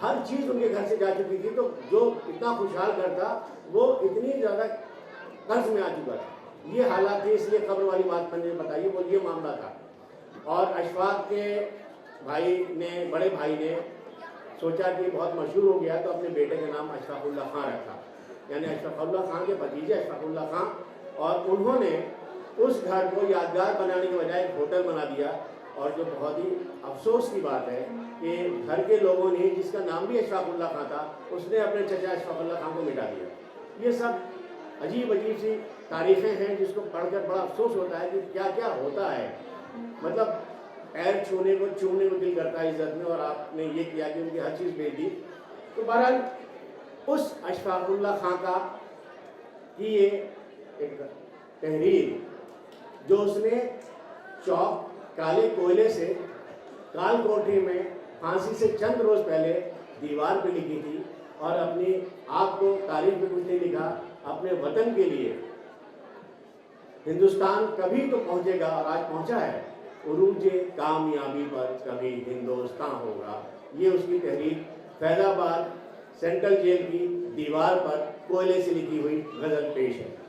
हर चीज़ उनके घर से जा चुकी थी। तो जो इतना खुशहाल घर था वो इतनी ज़्यादा कर्ज में आ चुका था। ये हालात थे, इसलिए खबर वाली बात मैंने बताई, वो ये मामला था। और अशफाक के भाई ने, बड़े भाई ने सोचा कि बहुत मशहूर हो गया, तो अपने बेटे का नाम अशफाकुल्लाह खां रखा, यानी अशफाकुल्लाह खां के भतीजे अशफाकुल्लाह खां। और उन्होंने उस घर को यादगार बनाने के बजाय एक होटल बना दिया। और जो बहुत ही अफसोस की बात है कि घर के लोगों ने, जिसका नाम भी अशफाकुल्लाह खां था, उसने अपने चचा अशफाकुल्लाह खां को मिटा दिया। ये सब अजीब अजीब सी तारीखें हैं जिसको पढ़कर बड़ा अफसोस होता है कि क्या क्या होता है। मतलब पैर छूने को, चूमने को दिल करता है इज्जत में, और आपने ये किया कि उनकी हर चीज़ बेच दी। तो बहरहाल उस अशफाकुल्लाह खां का की ये एक तहरीर जो उसने चौक काले कोयले से काल कोठरी में फांसी से चंद रोज़ पहले दीवार पे लिखी थी, और अपनी आप को तारीख में कुछ नहीं लिखा, अपने वतन के लिए हिंदुस्तान कभी तो पहुंचेगा, और आज पहुंचा है, उरूज कामयाबी पर कभी हिंदुस्तान होगा। ये उसकी तहरीर फैजाबाद सेंट्रल जेल की दीवार पर कोयले से लिखी हुई गज़ल पेश है।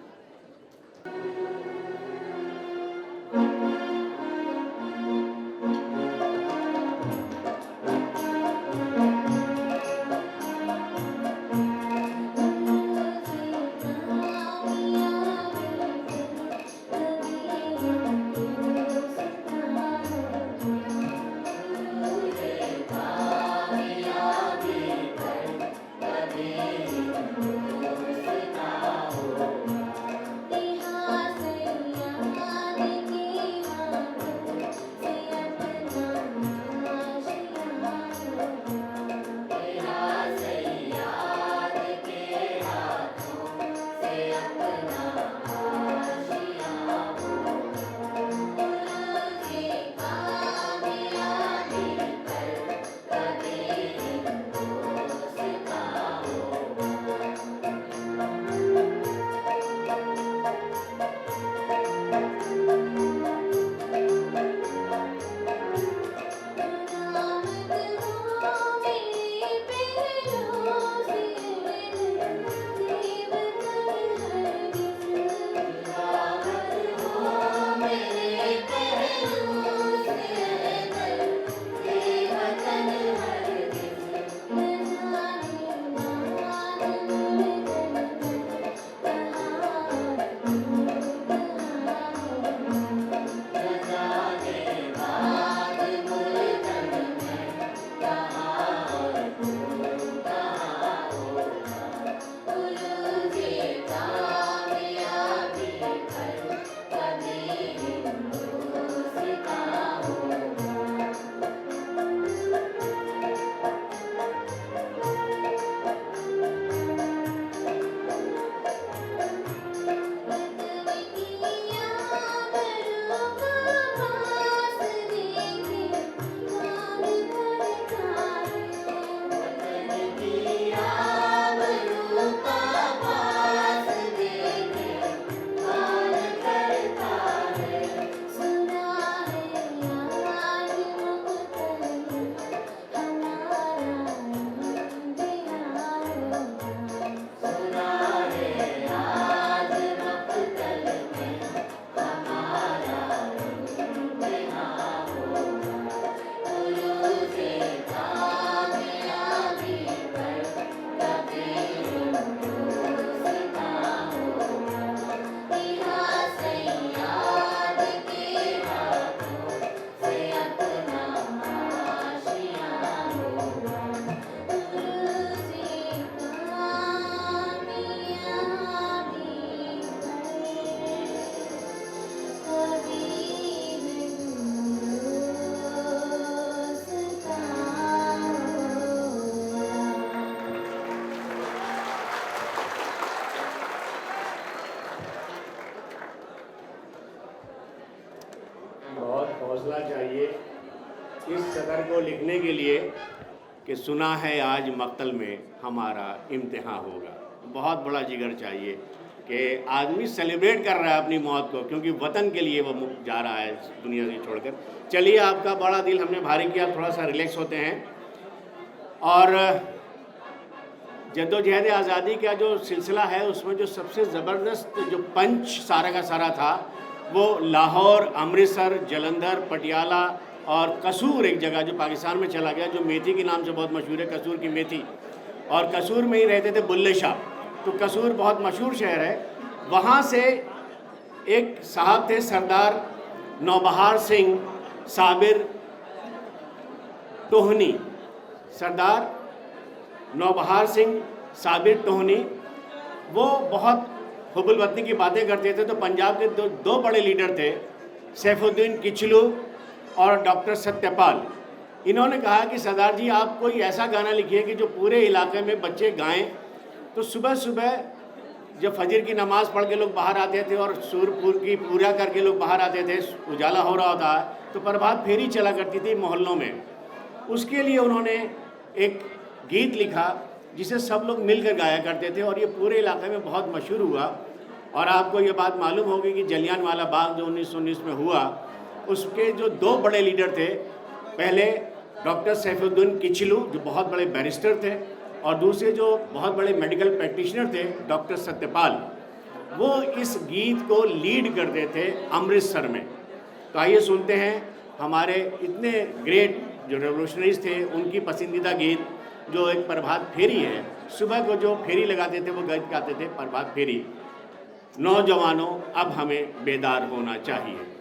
हौसला चाहिए इस सदर को लिखने के लिए कि सुना है आज मक्तल में हमारा इम्तिहान होगा। बहुत बड़ा जिगर चाहिए कि आदमी सेलिब्रेट कर रहा है अपनी मौत को, क्योंकि वतन के लिए वो जा रहा है दुनिया से छोड़कर। चलिए, आपका बड़ा दिल हमने भारी किया, थोड़ा सा रिलैक्स होते हैं। और जद्दोजहद आज़ादी का जो सिलसिला है उसमें जो सबसे ज़बरदस्त जो पंच सारा का सारा था वो लाहौर, अमृतसर, जलंधर, पटियाला और कसूर, एक जगह जो पाकिस्तान में चला गया, जो मेथी के नाम से बहुत मशहूर है, कसूर की मेथी। और कसूर में ही रहते थे बुल्ले शाह, तो कसूर बहुत मशहूर शहर है। वहाँ से एक साहब थे सरदार नौबहार सिंह साबिर टोहनी, सरदार नौबहार सिंह साबिर टोहनी। वो बहुत हुब्बुल वतनी की बातें करते थे। तो पंजाब के दो बड़े लीडर थे, सैफुद्दीन किचलू और डॉक्टर सत्यपाल। इन्होंने कहा कि सरदार जी, आप कोई ऐसा गाना लिखिए कि जो पूरे इलाके में बच्चे गाएं। तो सुबह सुबह जब फजर की नमाज़ पढ़ के लोग बाहर आते थे और सूरपुर की पूरा करके लोग बाहर आते थे, उजाला हो रहा होता है, तो प्रभात फेरी चला करती थी मोहल्लों में। उसके लिए उन्होंने एक गीत लिखा जिसे सब लोग मिलकर गाया करते थे और ये पूरे इलाके में बहुत मशहूर हुआ। और आपको ये बात मालूम होगी कि जलियांवाला बाग जो 1919 में हुआ, उसके जो दो बड़े लीडर थे, पहले डॉक्टर सैफुद्दीन किचलू जो बहुत बड़े बैरिस्टर थे, और दूसरे जो बहुत बड़े मेडिकल प्रैक्टिशनर थे डॉक्टर सत्यपाल, वो इस गीत को लीड करते थे अमृतसर में। तो आइए सुनते हैं हमारे इतने ग्रेट जो रेवोल्यूशनरीज थे उनकी पसंदीदा गीत, जो एक प्रभात फेरी है। सुबह को जो फेरी लगाते थे वो गीत गाते थे, प्रभात फेरी। नौजवानों, अब हमें बेदार होना चाहिए।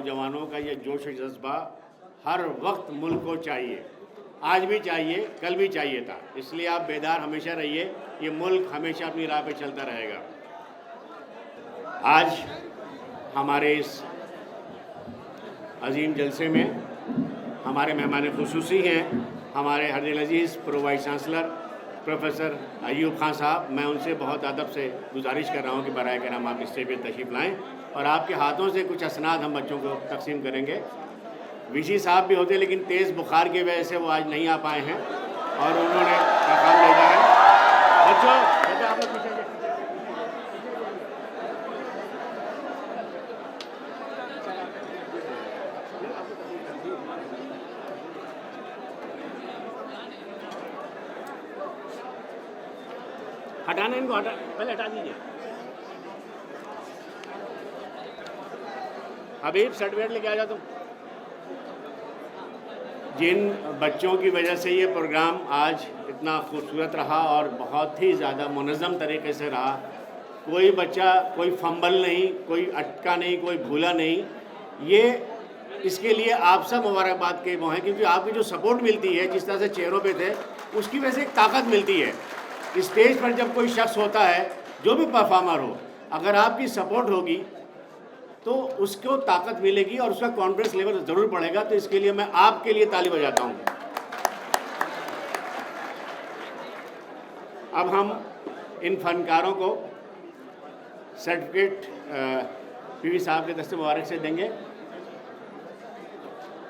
नौजवानों का ये जोश जज्बा हर वक्त मुल्क को चाहिए, आज भी चाहिए, कल भी चाहिए था। इसलिए आप बेदार हमेशा रहिए, ये मुल्क हमेशा अपनी राह पे चलता रहेगा। आज हमारे इस अजीम जलसे में हमारे मेहमान खुसूसी हैं हमारे हरदिल अजीज़ pro vice chancellor professor Ayub Khan sahab. मैं उनसे बहुत अदब से गुजारिश कर रहा हूँ कि बराए करम आप स्टेज पर तशरीफ़ लाएँ और आपके हाथों से कुछ असनाद हम बच्चों को तकसीम करेंगे। वीसी साहब भी होते लेकिन तेज़ बुखार की वजह से वो आज नहीं आ पाए हैं और उन्होंने काम भेजा है। बच्चों बेटा आप लोग पीछे हटाना, इनको हटा, पहले हटा दीजिए। हबीब सर्टिफिकेट लेके आ जा तुम। जिन बच्चों की वजह से ये प्रोग्राम आज इतना खूबसूरत रहा और बहुत ही ज़्यादा मुनज़्ज़म तरीके से रहा, कोई बच्चा कोई फंबल नहीं, कोई अटका नहीं, कोई भूला नहीं, ये इसके लिए आप सब मुबारकबाद के वो हैं, क्योंकि आपकी जो सपोर्ट मिलती है, जिस तरह से चेहरों पे थे, उसकी वजह से एक ताकत मिलती है। स्टेज पर जब कोई शख्स होता है, जो भी परफॉर्मर हो, अगर आपकी सपोर्ट होगी तो उसको ताकत मिलेगी और उसका कॉन्फिडेंस लेवल ज़रूर बढ़ेगा। तो इसके लिए मैं आपके लिए ताली बजाता हूँ। अब हम इन फनकारों को सर्टिफिकेट पीवी साहब के दस्ते मुबारक से देंगे।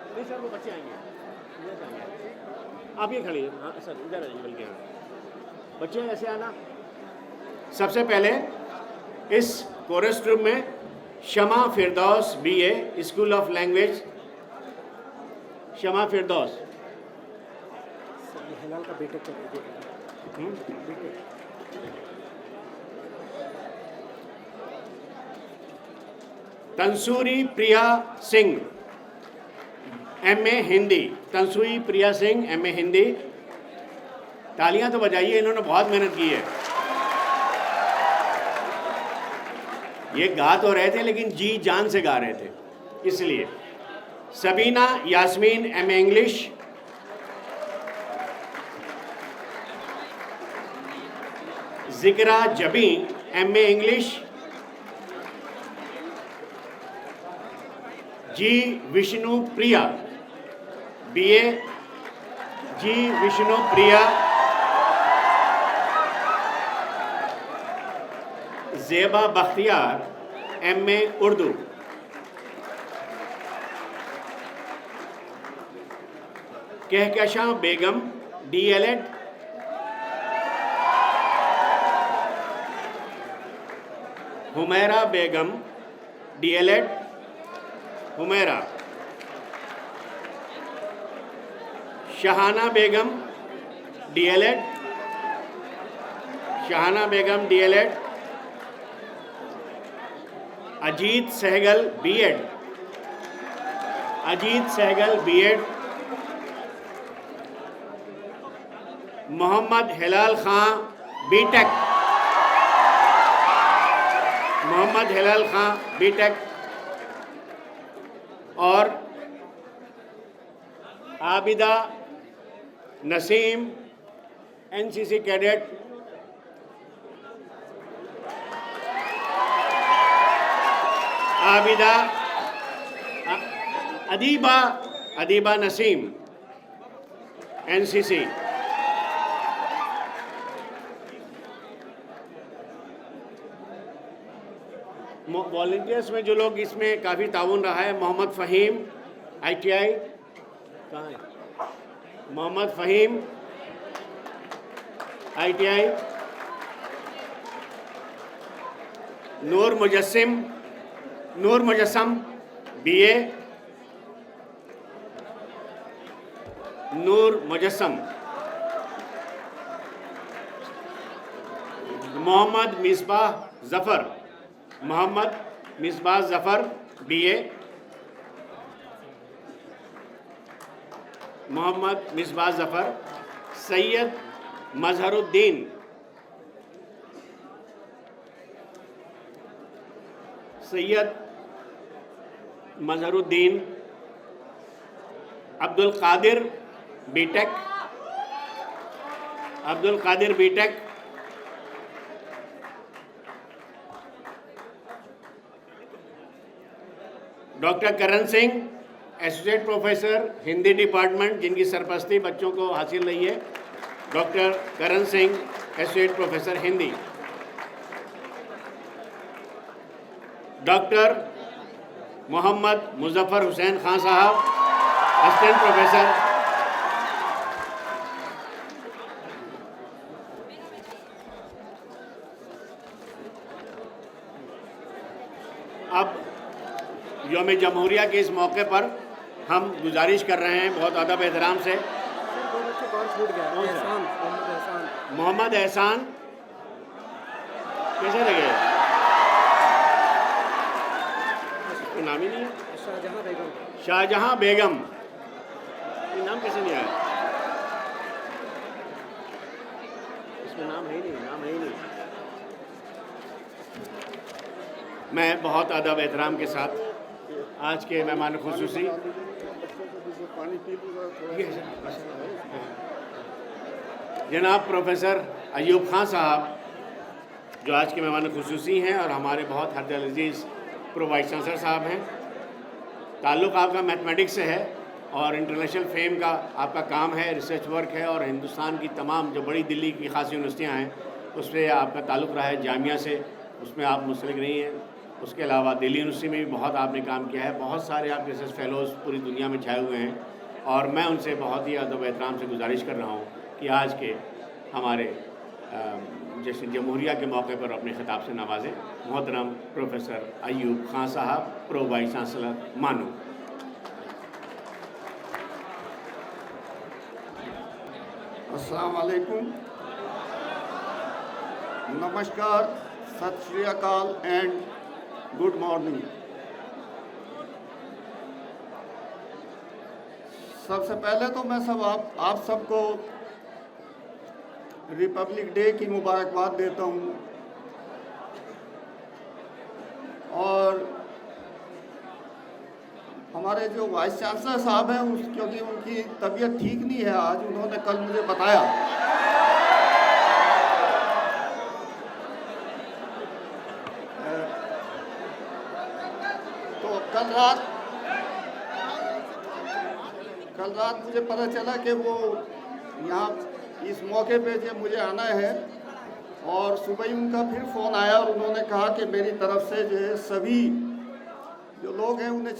नहीं सर, वो बच्चे आएंगे, आप ये खड़े हैं। हाँ सर, इधर आइए, बल्कि हाँ बच्चे ऐसे आना। सबसे पहले इस कोरस रूम में शमा Firdous BA school of language, शमा फिरदौस। हिलाल का बेटे तंसूरी प्रिया सिंह MA हिंदी, तंसूरी प्रिया सिंह MA हिंदी। तालियां तो बजाइए, इन्होंने बहुत मेहनत की है। ये गा तो रहे थे लेकिन जी जान से गा रहे थे, इसलिए। Sabina Yasmin MA English, Zikra Jabi MA English, G Vishnu Priya BA, G Vishnu Priya. Zeba Bakhtiyar MA Urdu, Kahkashan Begum DLED, Humaira Begum DLED Humaira, Shahana Begum DLED, Shahana Begum DLED। Ajit Sehgal B.Ed, Ajit Sehgal B.Ed। Mohammad Hilal Khan B.Tech, Mohammad Hilal Khan B.Tech। और Abida Naseem NCC cadet. Abida Adiba Naseem NCC। Volunteers में जो लोग इसमें काफ़ी ताउन रहा है, मोहम्मद फ़हीम ITI, कहाँ है Mohammad Faheem ITI। Noor Mujassam BA, Noor Mujassam. Mohammad Misbah Zafar BA, Mohammad Misbah Zafar. Syed Mazharuddin, Mazharuddin, Abdul Qadir B Tech, Abdul Qadir B Tech, doctor Karan Singh, associate professor Hindi department, जिनकी सरपरस्ती बच्चों को हासिल रही है, doctor Karan Singh, associate professor Hindi. Doctor Mohammad Muzaffar Hussain Khan Sahab, assistant professor. अब यौम जमहूरिया के इस मौके पर हम गुजारिश कर रहे हैं बहुत अदब एहतराम से, मोहम्मद एहसान कैसे लगे? इसका नाम ही नहीं है। शाहजहां बेगम, ये नाम कैसे नहीं आया? इसमें नाम है ही नहीं, नाम है ही नहीं। मैं बहुत अदब एहतराम के साथ आज के मेहमान खुसूसी जनाब प्रोफेसर अयूब खान साहब, जो आज के मेहमान खुसूसी हैं और हमारे बहुत हरदिल अजीज़ प्रो वाइस चांसलर साहब हैं। ताल्लुक़ आपका मैथमेटिक्स से है और इंटरनेशनल फेम का आपका काम है, रिसर्च वर्क है, और हिंदुस्तान की तमाम जो बड़ी दिल्ली की खास यूनिवर्सिटियाँ हैं उस पर आपका ताल्लुक़ रहा है, जामिया से, उसमें आप मुंसलिक रही हैं। उसके अलावा दिल्ली यूनिवर्सिटी में भी बहुत आपने काम किया है, बहुत सारे आप रिसर्च फेलोज़ पूरी दुनिया में छाए हुए हैं, और मैं उनसे बहुत ही अदब एहतराम से गुजारिश कर रहा हूँ कि आज के हमारे जश्न जमहूरिया के मौके पर अपने खिताब से नवाजें। मोहतरम प्रोफेसर अयूब खान साहब, प्रो वाइस चांसलर, मानू। अस्सलाम वालेकुम, नमस्कार, सत श्री अकाल एंड गुड मॉर्निंग। सबसे पहले तो मैं आप सबको रिपब्लिक डे की मुबारकबाद देता हूँ, और हमारे जो वाइस चांसलर साहब हैं क्योंकि उनकी तबीयत ठीक नहीं है आज, उन्होंने कल मुझे बताया, तो कल रात मुझे पता चला कि वो यहाँ इस मौके पे जब मुझे आना है, और सुबह ही उनका फिर फ़ोन आया और उन्होंने कहा कि मेरी तरफ से जो है सभी जो लोग हैं उन्हें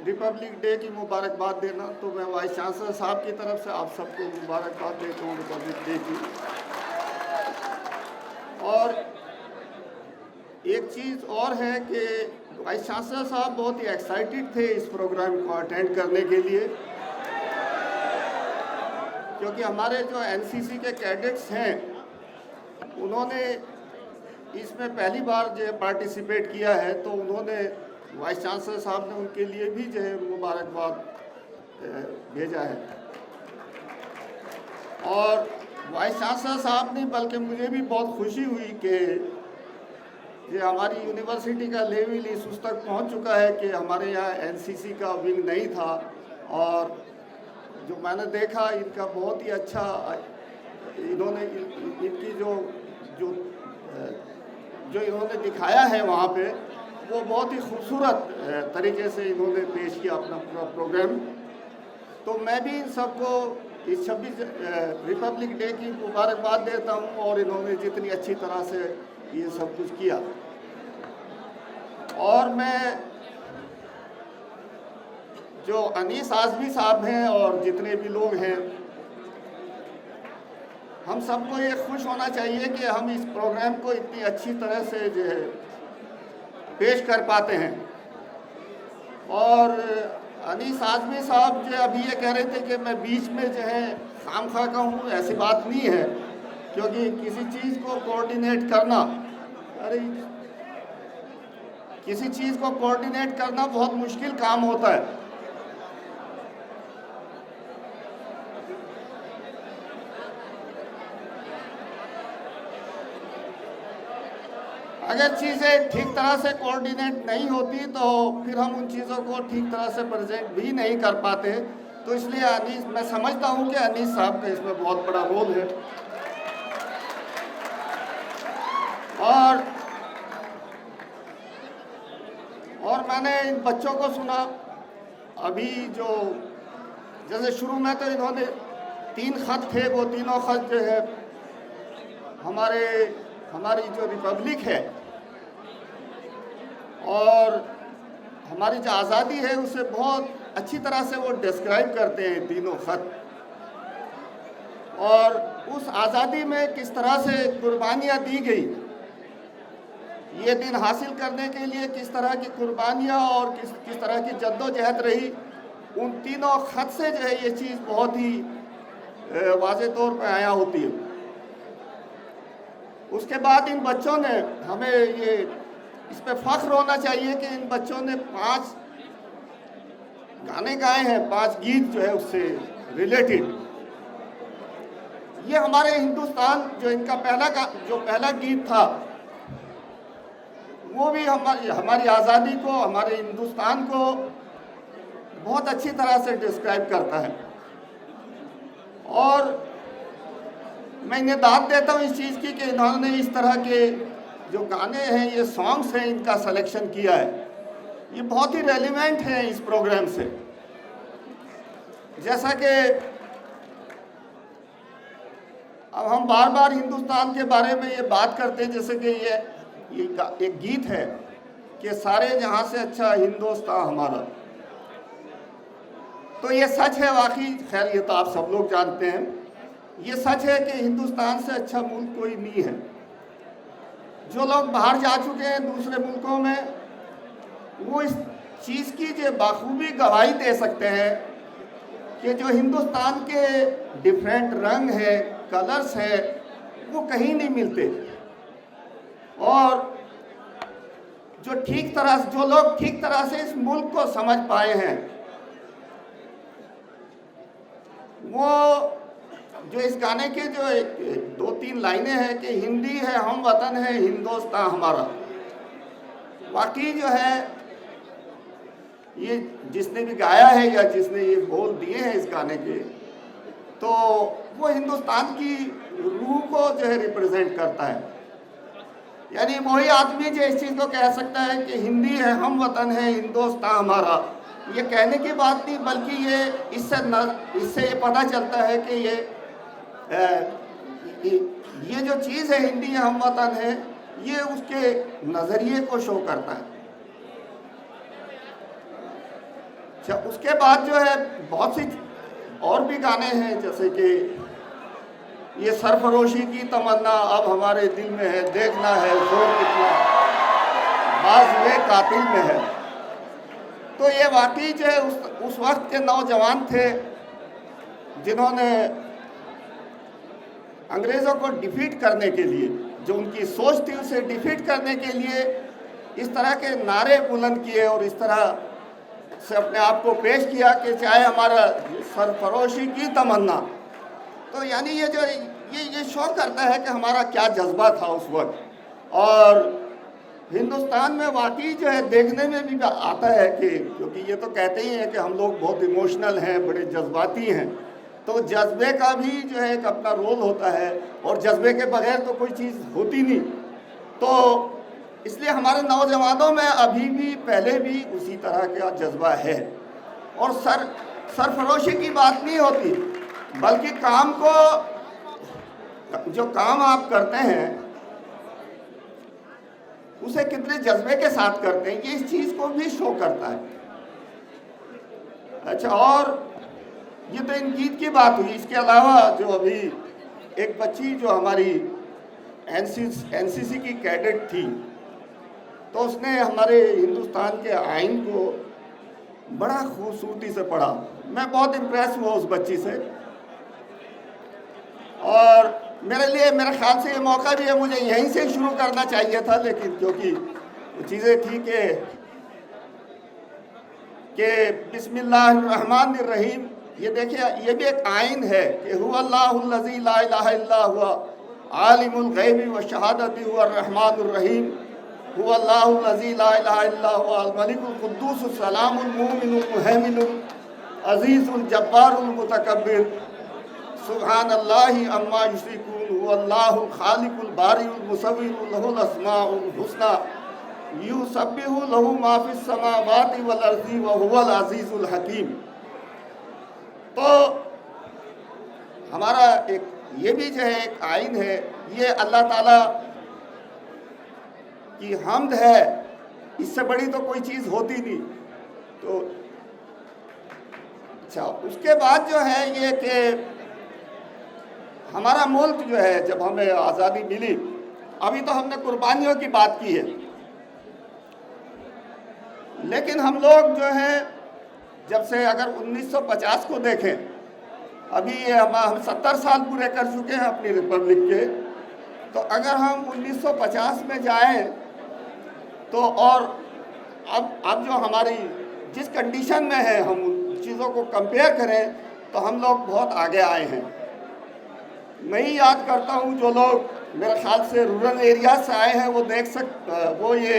रिपब्लिक डे की मुबारकबाद देना। तो मैं वाइस चांसलर साहब की तरफ से आप सबको मुबारकबाद देता हूँ रिपब्लिक डे की। और एक चीज़ और है कि वाइस चांसलर साहब बहुत ही एक्साइटेड थे इस प्रोग्राम को अटेंड करने के लिए, क्योंकि हमारे जो एनसीसी के कैडेट्स हैं उन्होंने इसमें पहली बार जो पार्टिसिपेट किया है, तो उन्होंने वाइस चांसलर साहब ने उनके लिए भी जो है मुबारकबाद भेजा है। और वाइस चांसलर साहब ने, बल्कि मुझे भी बहुत खुशी हुई कि ये हमारी यूनिवर्सिटी का लेवल इस उस तक पहुंच चुका है कि हमारे यहाँ एनसीसी का विंग नहीं था, और जो मैंने देखा इनका बहुत ही अच्छा, इन्होंने इनकी जो इन्होंने दिखाया है वहाँ पे, वो बहुत ही खूबसूरत तरीके से इन्होंने पेश किया अपना पूरा प्रोग्राम। तो मैं भी इन सबको इस 26 रिपब्लिक डे की मुबारकबाद देता हूँ, और इन्होंने जितनी अच्छी तरह से ये सब कुछ किया। और मैं जो अनीस आज़मी साहब हैं और जितने भी लोग हैं, हम सबको ये खुश होना चाहिए कि हम इस प्रोग्राम को इतनी अच्छी तरह से जो है पेश कर पाते हैं। और अनीस आज़मी साहब जो अभी ये कह रहे थे कि मैं बीच में जो है खामखा का हूँ, ऐसी बात नहीं है, क्योंकि किसी चीज़ को कोऑर्डिनेट करना, किसी चीज़ को कोऑर्डिनेट करना बहुत मुश्किल काम होता है। अगर चीज़ें ठीक तरह से कोऑर्डिनेट नहीं होती तो फिर हम उन चीज़ों को ठीक तरह से प्रेजेंट भी नहीं कर पाते। तो इसलिए अनीस, मैं समझता हूँ कि अनीस साहब का इसमें बहुत बड़ा रोल है। और मैंने इन बच्चों को सुना अभी, जो जैसे शुरू में तो इन्होंने 3 खत थे, वो तीनों खत जो है हमारी जो रिपब्लिक है और हमारी जो आज़ादी है उसे बहुत अच्छी तरह से वो डिस्क्राइब करते हैं तीनों खत। और उस आज़ादी में किस तरह से कुर्बानियाँ दी गई, ये दिन हासिल करने के लिए किस तरह की कुर्बानियाँ और किस तरह की जद्दोजहद रही, उन तीनों खत से जो है ये चीज़ बहुत ही वाज़े तौर पर आया होती है। उसके बाद इन बच्चों ने, हमें ये इस पे फ़ख्र होना चाहिए कि इन बच्चों ने 5 गाने गाए हैं, 5 गीत जो है उससे रिलेटेड। ये हमारे हिंदुस्तान, जो इनका पहला गीत था, वो भी हमारी आज़ादी को, हमारे हिंदुस्तान को बहुत अच्छी तरह से डिस्क्राइब करता है। और मैं इन्हें दाद देता हूँ इस चीज़ की कि इन्होंने इस तरह के जो गाने हैं, ये सॉन्ग्स हैं, इनका सिलेक्शन किया है। ये बहुत ही रेलिवेंट है इस प्रोग्राम से। जैसा कि अब हम बार बार हिंदुस्तान के बारे में ये बात करते हैं, जैसे कि ये एक गीत है कि सारे जहां से अच्छा हिंदुस्तान हमारा। तो ये सच है वाकई, खैर ये तो आप सब लोग जानते हैं, ये सच है कि हिंदुस्तान से अच्छा मुल्क कोई नहीं है। जो लोग बाहर जा चुके हैं दूसरे मुल्कों में, वो इस चीज़ की जो बाखूबी गवाही दे सकते हैं कि जो हिंदुस्तान के डिफरेंट रंग है, कलर्स है, वो कहीं नहीं मिलते। और जो लोग ठीक तरह से इस मुल्क को समझ पाए हैं, वो जो इस गाने के जो 2-3 लाइनें हैं कि हिंदी है हम वतन है हिंदुस्तान हमारा, वाकई जो है ये जिसने भी गाया है या जिसने ये बोल दिए हैं इस गाने के, तो वो हिंदुस्तान की रूह को जो है रिप्रेजेंट करता है। यानी वही आदमी जो इस चीज़ को कह सकता है कि हिंदी है हम वतन है हिंदुस्तान हमारा, ये कहने की बात नहीं, बल्कि ये इससे ये पता चलता है कि ये जो चीज़ है हिंदी है हम वतन है, ये उसके नज़रिए को शो करता है। अच्छा, उसके बाद जो है बहुत सी और भी गाने हैं, जैसे कि ये सरफरोशी की तमन्ना अब हमारे दिल में है, देखना है जोर कितना बाज़ कातिल में है। तो ये वाकई जो है उस वक्त के नौजवान थे जिन्होंने अंग्रेज़ों को डिफीट करने के लिए, जो उनकी सोच थी उसे डिफीट करने के लिए इस तरह के नारे बुलंद किए और इस तरह से अपने आप को पेश किया कि चाहे हमारा सरफरोशी की तमन्ना। तो यानी ये शो करता है कि हमारा क्या जज्बा था उस वक्त। और हिंदुस्तान में वाकई जो है देखने में भी आता है कि, क्योंकि ये तो कहते ही हैं कि हम लोग बहुत इमोशनल हैं, बड़े जज्बाती हैं, तो जज्बे का भी जो है एक अपना रोल होता है और जज्बे के बगैर तो कोई चीज़ होती नहीं। तो इसलिए हमारे नौजवानों में अभी भी पहले भी उसी तरह का जज्बा है। और सरफरोशी की बात नहीं होती, बल्कि जो काम आप करते हैं उसे कितने जज्बे के साथ करते हैं, ये इस चीज़ को भी शो करता है। अच्छा, और ये तो इन गीत की बात हुई। इसके अलावा जो अभी एक बच्ची जो हमारी एनसीसी की कैडेट थी, तो उसने हमारे हिंदुस्तान के आइन को बड़ा खूबसूरती से पढ़ा। मैं बहुत इम्प्रेस हुआ उस बच्ची से, और मेरे ख्याल से ये मौका भी है, मुझे यहीं से शुरू करना चाहिए था, लेकिन क्योंकि वो चीज़ें थी कि बिस्मिल्लाहिर्रहमानिर्रहीम, ये देखिए ये भी एक आइन है कि हुवल्लाहुल्लज़ी ला इलाहा इल्ला हुवा आलिमुल गैबि व शहादति हुवर रहमानुर रहीम। हुवल्लाहुल लज़ी ला इलाहा इल्ला हुवल मलिकुल कुद्दूसुस सलामुल मुमिनुल मुहैमिनुल अज़ीज़ुल जब्बारुल मुतकब्बिर सुब्हानल्लाहि अम्मा युश्रिकून हुवल्लाहुल खालिकुल बारिउल मुसव्विरुल लहुल अस्माउल हुस्ना युसब्बिहु लहु मा फिस समावाति वल अर्ज़ि व हुवल अज़ीज़ुल हकीम। तो हमारा एक ये भी जो है एक आइन है, ये अल्लाह ताला की हम्द है, इससे बड़ी तो कोई चीज़ होती नहीं। तो अच्छा, उसके बाद जो है ये कि हमारा मुल्क जो है, जब हमें आज़ादी मिली, अभी तो हमने कुर्बानियों की बात की है, लेकिन हम लोग जो है जब से अगर 1950 को देखें, अभी ये हम 70 साल पूरे कर चुके हैं अपनी रिपब्लिक के, तो अगर हम 1950 में जाएं तो और अब जो हमारी जिस कंडीशन में है, हम उन चीज़ों को कंपेयर करें तो हम लोग बहुत आगे आए हैं। मैं ही याद करता हूँ, जो लोग मेरे ख्याल से रूरल एरिया से आए हैं वो ये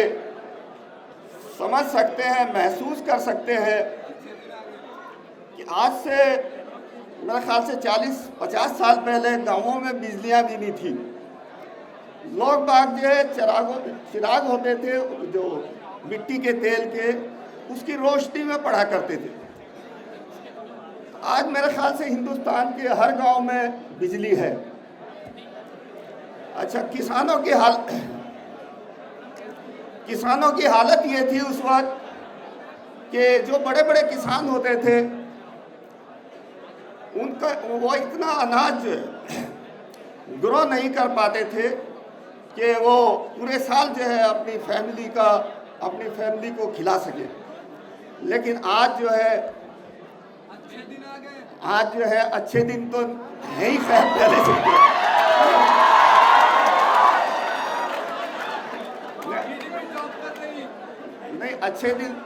समझ सकते हैं, महसूस कर सकते हैं कि आज से मेरे ख्याल से 40-50 साल पहले गाँवों में बिजलियाँ भी नहीं थी। लोग बाग जो है चिराग होते थे जो मिट्टी के तेल के, उसकी रोशनी में पढ़ा करते थे। आज मेरे ख्याल से हिंदुस्तान के हर गांव में बिजली है। अच्छा, किसानों की हालत ये थी उस वक्त कि जो बड़े बड़े किसान होते थे उनका वो इतना अनाज जो है ग्रो नहीं कर पाते थे कि वो पूरे साल जो है अपनी फैमिली को खिला सके। लेकिन आज जो है अच्छे दिन तो है ही शायद पहले से। नहीं,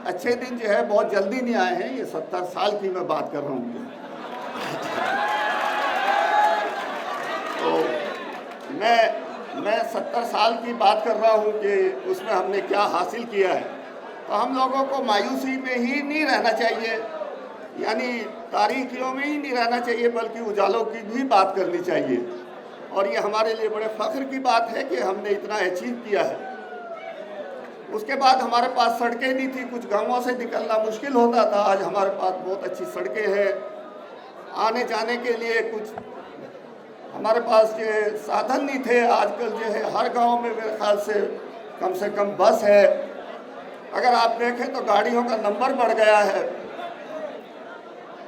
अच्छे दिन जो है बहुत जल्दी नहीं आए हैं, ये 70 साल की मैं बात कर रहा हूँ। तो मैं 70 साल की बात कर रहा हूँ कि उसमें हमने क्या हासिल किया है। तो हम लोगों को मायूसी में ही नहीं रहना चाहिए, यानी तारीखियों में ही नहीं रहना चाहिए, बल्कि उजालों की भी बात करनी चाहिए। और ये हमारे लिए बड़े फ़ख्र की बात है कि हमने इतना अचीव किया है। उसके बाद हमारे पास सड़कें नहीं थी, कुछ गांवों से निकलना मुश्किल होता था। आज हमारे पास बहुत अच्छी सड़कें हैं, आने जाने के लिए कुछ हमारे पास जो साधन नहीं थे। आजकल जो है हर गांव में मेरे ख्याल से कम बस है। अगर आप देखें तो गाड़ियों का नंबर बढ़ गया है।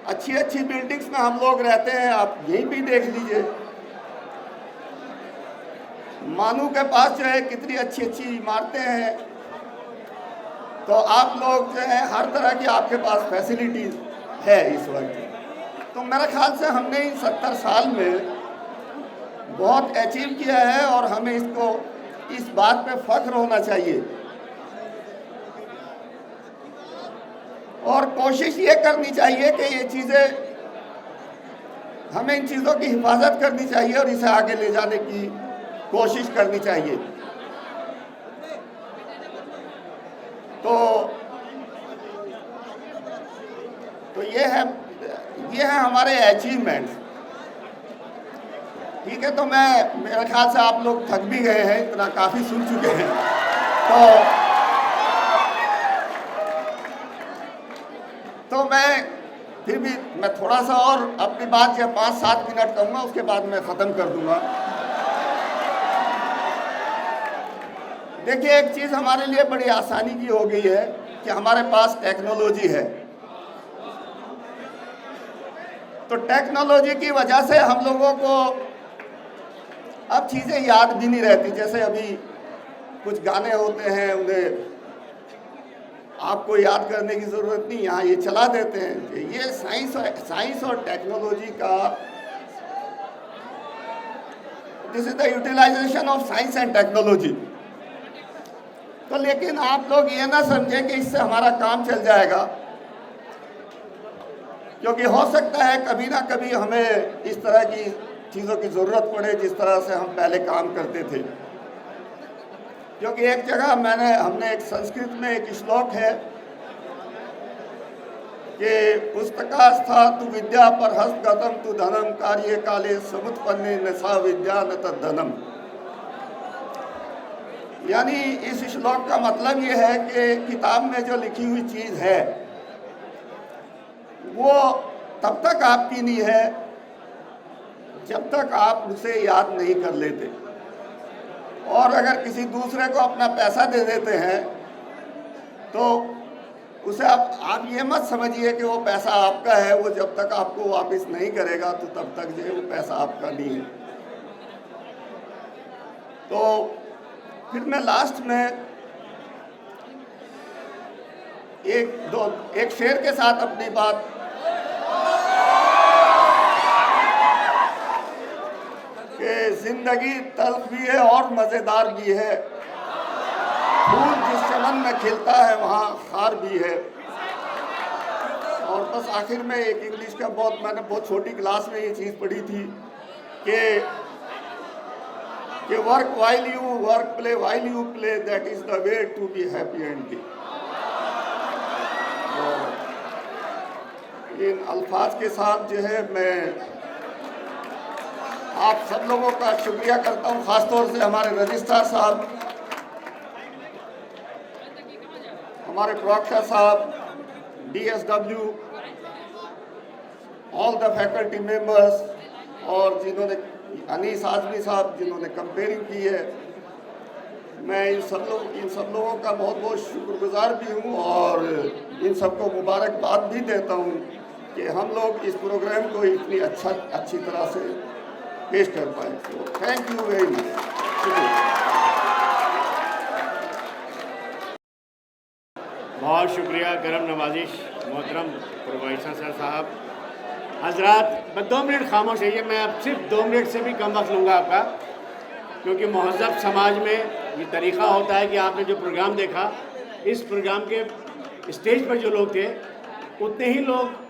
अच्छी बिल्डिंग्स में हम लोग रहते हैं, आप यहीं भी देख लीजिए। मानू के पास जो है कितनी अच्छी इमारतें हैं। तो आप लोग जो है हर तरह की आपके पास फैसिलिटीज़ है इस वक्त। तो मेरे ख्याल से हमने इन 70 साल में बहुत अचीव किया है और हमें इस बात पे फख्र होना चाहिए। और कोशिश ये करनी चाहिए कि ये चीज़ें, हमें इन चीज़ों की हिफाजत करनी चाहिए और इसे आगे ले जाने की कोशिश करनी चाहिए। तो ये है हमारे अचीवमेंट्स। ठीक है, तो मेरे ख्याल से आप लोग थक भी गए हैं, इतना काफ़ी सुन चुके हैं। तो मैं थोड़ा सा और अपनी बात या 5-7 मिनट कहूँगा, उसके बाद मैं ख़त्म कर दूँगा। देखिए, एक चीज़ हमारे लिए बड़ी आसानी की हो गई है कि हमारे पास टेक्नोलॉजी है। तो टेक्नोलॉजी की वजह से हम लोगों को अब चीज़ें याद भी नहीं रहती। जैसे अभी कुछ गाने होते हैं, उन्हें आपको याद करने की ज़रूरत नहीं, यहाँ ये चला देते हैं। ये साइंस और टेक्नोलॉजी का, this is the utilisation of science and technology. तो लेकिन आप लोग ये ना समझें कि इससे हमारा काम चल जाएगा, क्योंकि हो सकता है कभी ना कभी हमें इस तरह की चीज़ों की ज़रूरत पड़े जिस तरह से हम पहले काम करते थे। क्योंकि एक जगह हमने एक संस्कृत में एक श्लोक है कि पुस्तकास्था तु विद्या पर हस्तगतम तु धनम कार्य काले समुत्पन्ने न सा विद्या न तद्धनम। यानी इस श्लोक का मतलब ये है कि किताब में जो लिखी हुई चीज़ है वो तब तक आपकी नहीं है जब तक आप उसे याद नहीं कर लेते। और अगर किसी दूसरे को अपना पैसा दे देते हैं तो उसे आप ये मत समझिए कि वो पैसा आपका है, वो जब तक आपको वापस नहीं करेगा तो तब तक जो है वो पैसा आपका नहीं है। तो फिर मैं लास्ट में एक शेर के साथ अपनी बात कि जिंदगी तल्ख भी है और मज़ेदार भी है, फूल जिस चमन में खिलता है वहाँ खार भी है। और बस आखिर में एक इंग्लिश का मैंने बहुत छोटी क्लास में ये चीज़ पढ़ी थी कि work while you work, play while you play, that is the way to be happy and be. इन अल्फाज के साथ जो है मैं आप सब लोगों का शुक्रिया करता हूँ, ख़ासतौर से हमारे रजिस्ट्रार साहब, हमारे प्रोक्टर साहब, DSW, all the faculty members, और जिन्होंने अनीस आजमी साहब जिन्होंने कंपेयरिंग की है। मैं इन सब लोगों का बहुत बहुत शुक्रगुजार भी हूँ और इन सबको मुबारकबाद भी देता हूँ कि हम लोग इस प्रोग्राम को इतनी अच्छी तरह से पेश कर पाए। तो थैंक यू वेरी मच। बहुत शुक्रिया, करम नवाजिश मोहतरम प्रोफेसर सर साहब। हजरात, बस 2 मिनट खामोश रहिए, मैं अब सिर्फ 2 मिनट से भी कम वक्त लूँगा आपका, क्योंकि महज़ब समाज में ये तरीक़ा होता है कि आपने जो प्रोग्राम देखा, इस प्रोग्राम के स्टेज पर जो लोग थे उतने ही लोग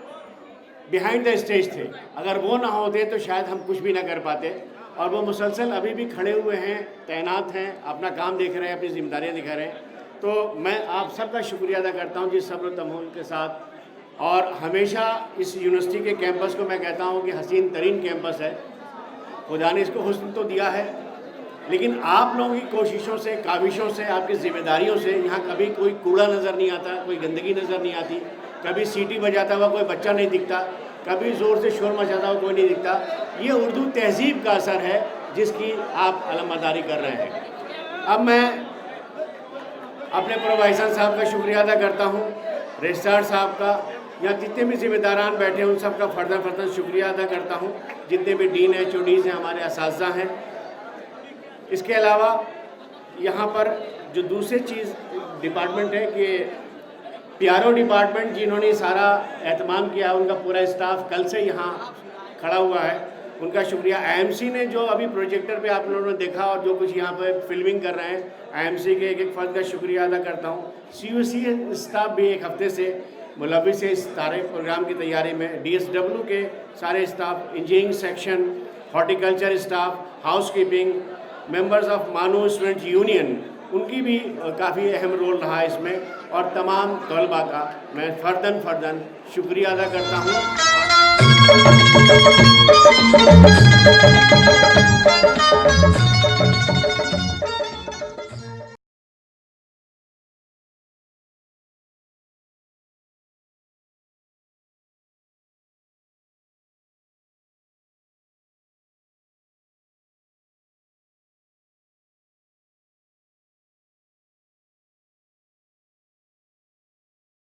बिहाइंड द स्टेज थे। अगर वो ना होते तो शायद हम कुछ भी ना कर पाते। और वो मुसलसल अभी भी खड़े हुए हैं, तैनात हैं, अपना काम देख रहे हैं, अपनी जिम्मेदारियाँ दिखा रहे हैं। तो मैं आप सबका शुक्रिया अदा करता हूँ जिस सब्र तमहूल के साथ। और हमेशा इस यूनिवर्सिटी के कैंपस को मैं कहता हूँ कि हसीन तरीन कैंपस है, खुदा ने इसको हुस्न तो दिया है, लेकिन आप लोगों की कोशिशों से, काविशों से, आपकी जिम्मेदारियों से यहाँ कभी कोई कूड़ा नज़र नहीं आता, कोई गंदगी नज़र नहीं आती, कभी सीटी बजाता हुआ कोई बच्चा नहीं दिखता, कभी ज़ोर से शोर मचाता हुआ कोई नहीं दिखता। ये उर्दू तहज़ीब का असर है जिसकी आप अलमदारी कर रहे हैं। अब मैं अपने प्रोफेसर साहब का शुक्रिया अदा करता हूँ, रजिस्ट्रार साहब का, यहाँ जितने भी जिम्मेदारान बैठे हैं उन सब का फ़र्दन शुक्रिया अदा करता हूँ, जितने भी डीन हैं, HODs हैं, हमारे असातिज़ा हैं। इसके अलावा यहाँ पर जो दूसरी चीज़ डिपार्टमेंट है कि PRO डिपार्टमेंट जिन्होंने सारा एहतमाम किया, उनका पूरा स्टाफ कल से यहाँ खड़ा हुआ है, उनका शुक्रिया। IMC ने जो अभी प्रोजेक्टर पे आप लोगों ने देखा और जो कुछ यहाँ पे फिल्मिंग कर रहे हैं, IMC के एक फ़र्द का शुक्रिया अदा करता हूँ। CUC स्टाफ भी एक हफ्ते से मुलव्विस है इस सारे प्रोग्राम की तैयारी में। DSW के सारे staff, engineering section, horticulture staff, house keeping, members of मानू स्टूडेंट यूनियन, उनकी भी काफ़ी अहम रोल रहा है इसमें। और तमाम तलबा का मैं फ़र्दन शुक्रिया अदा करता हूँ।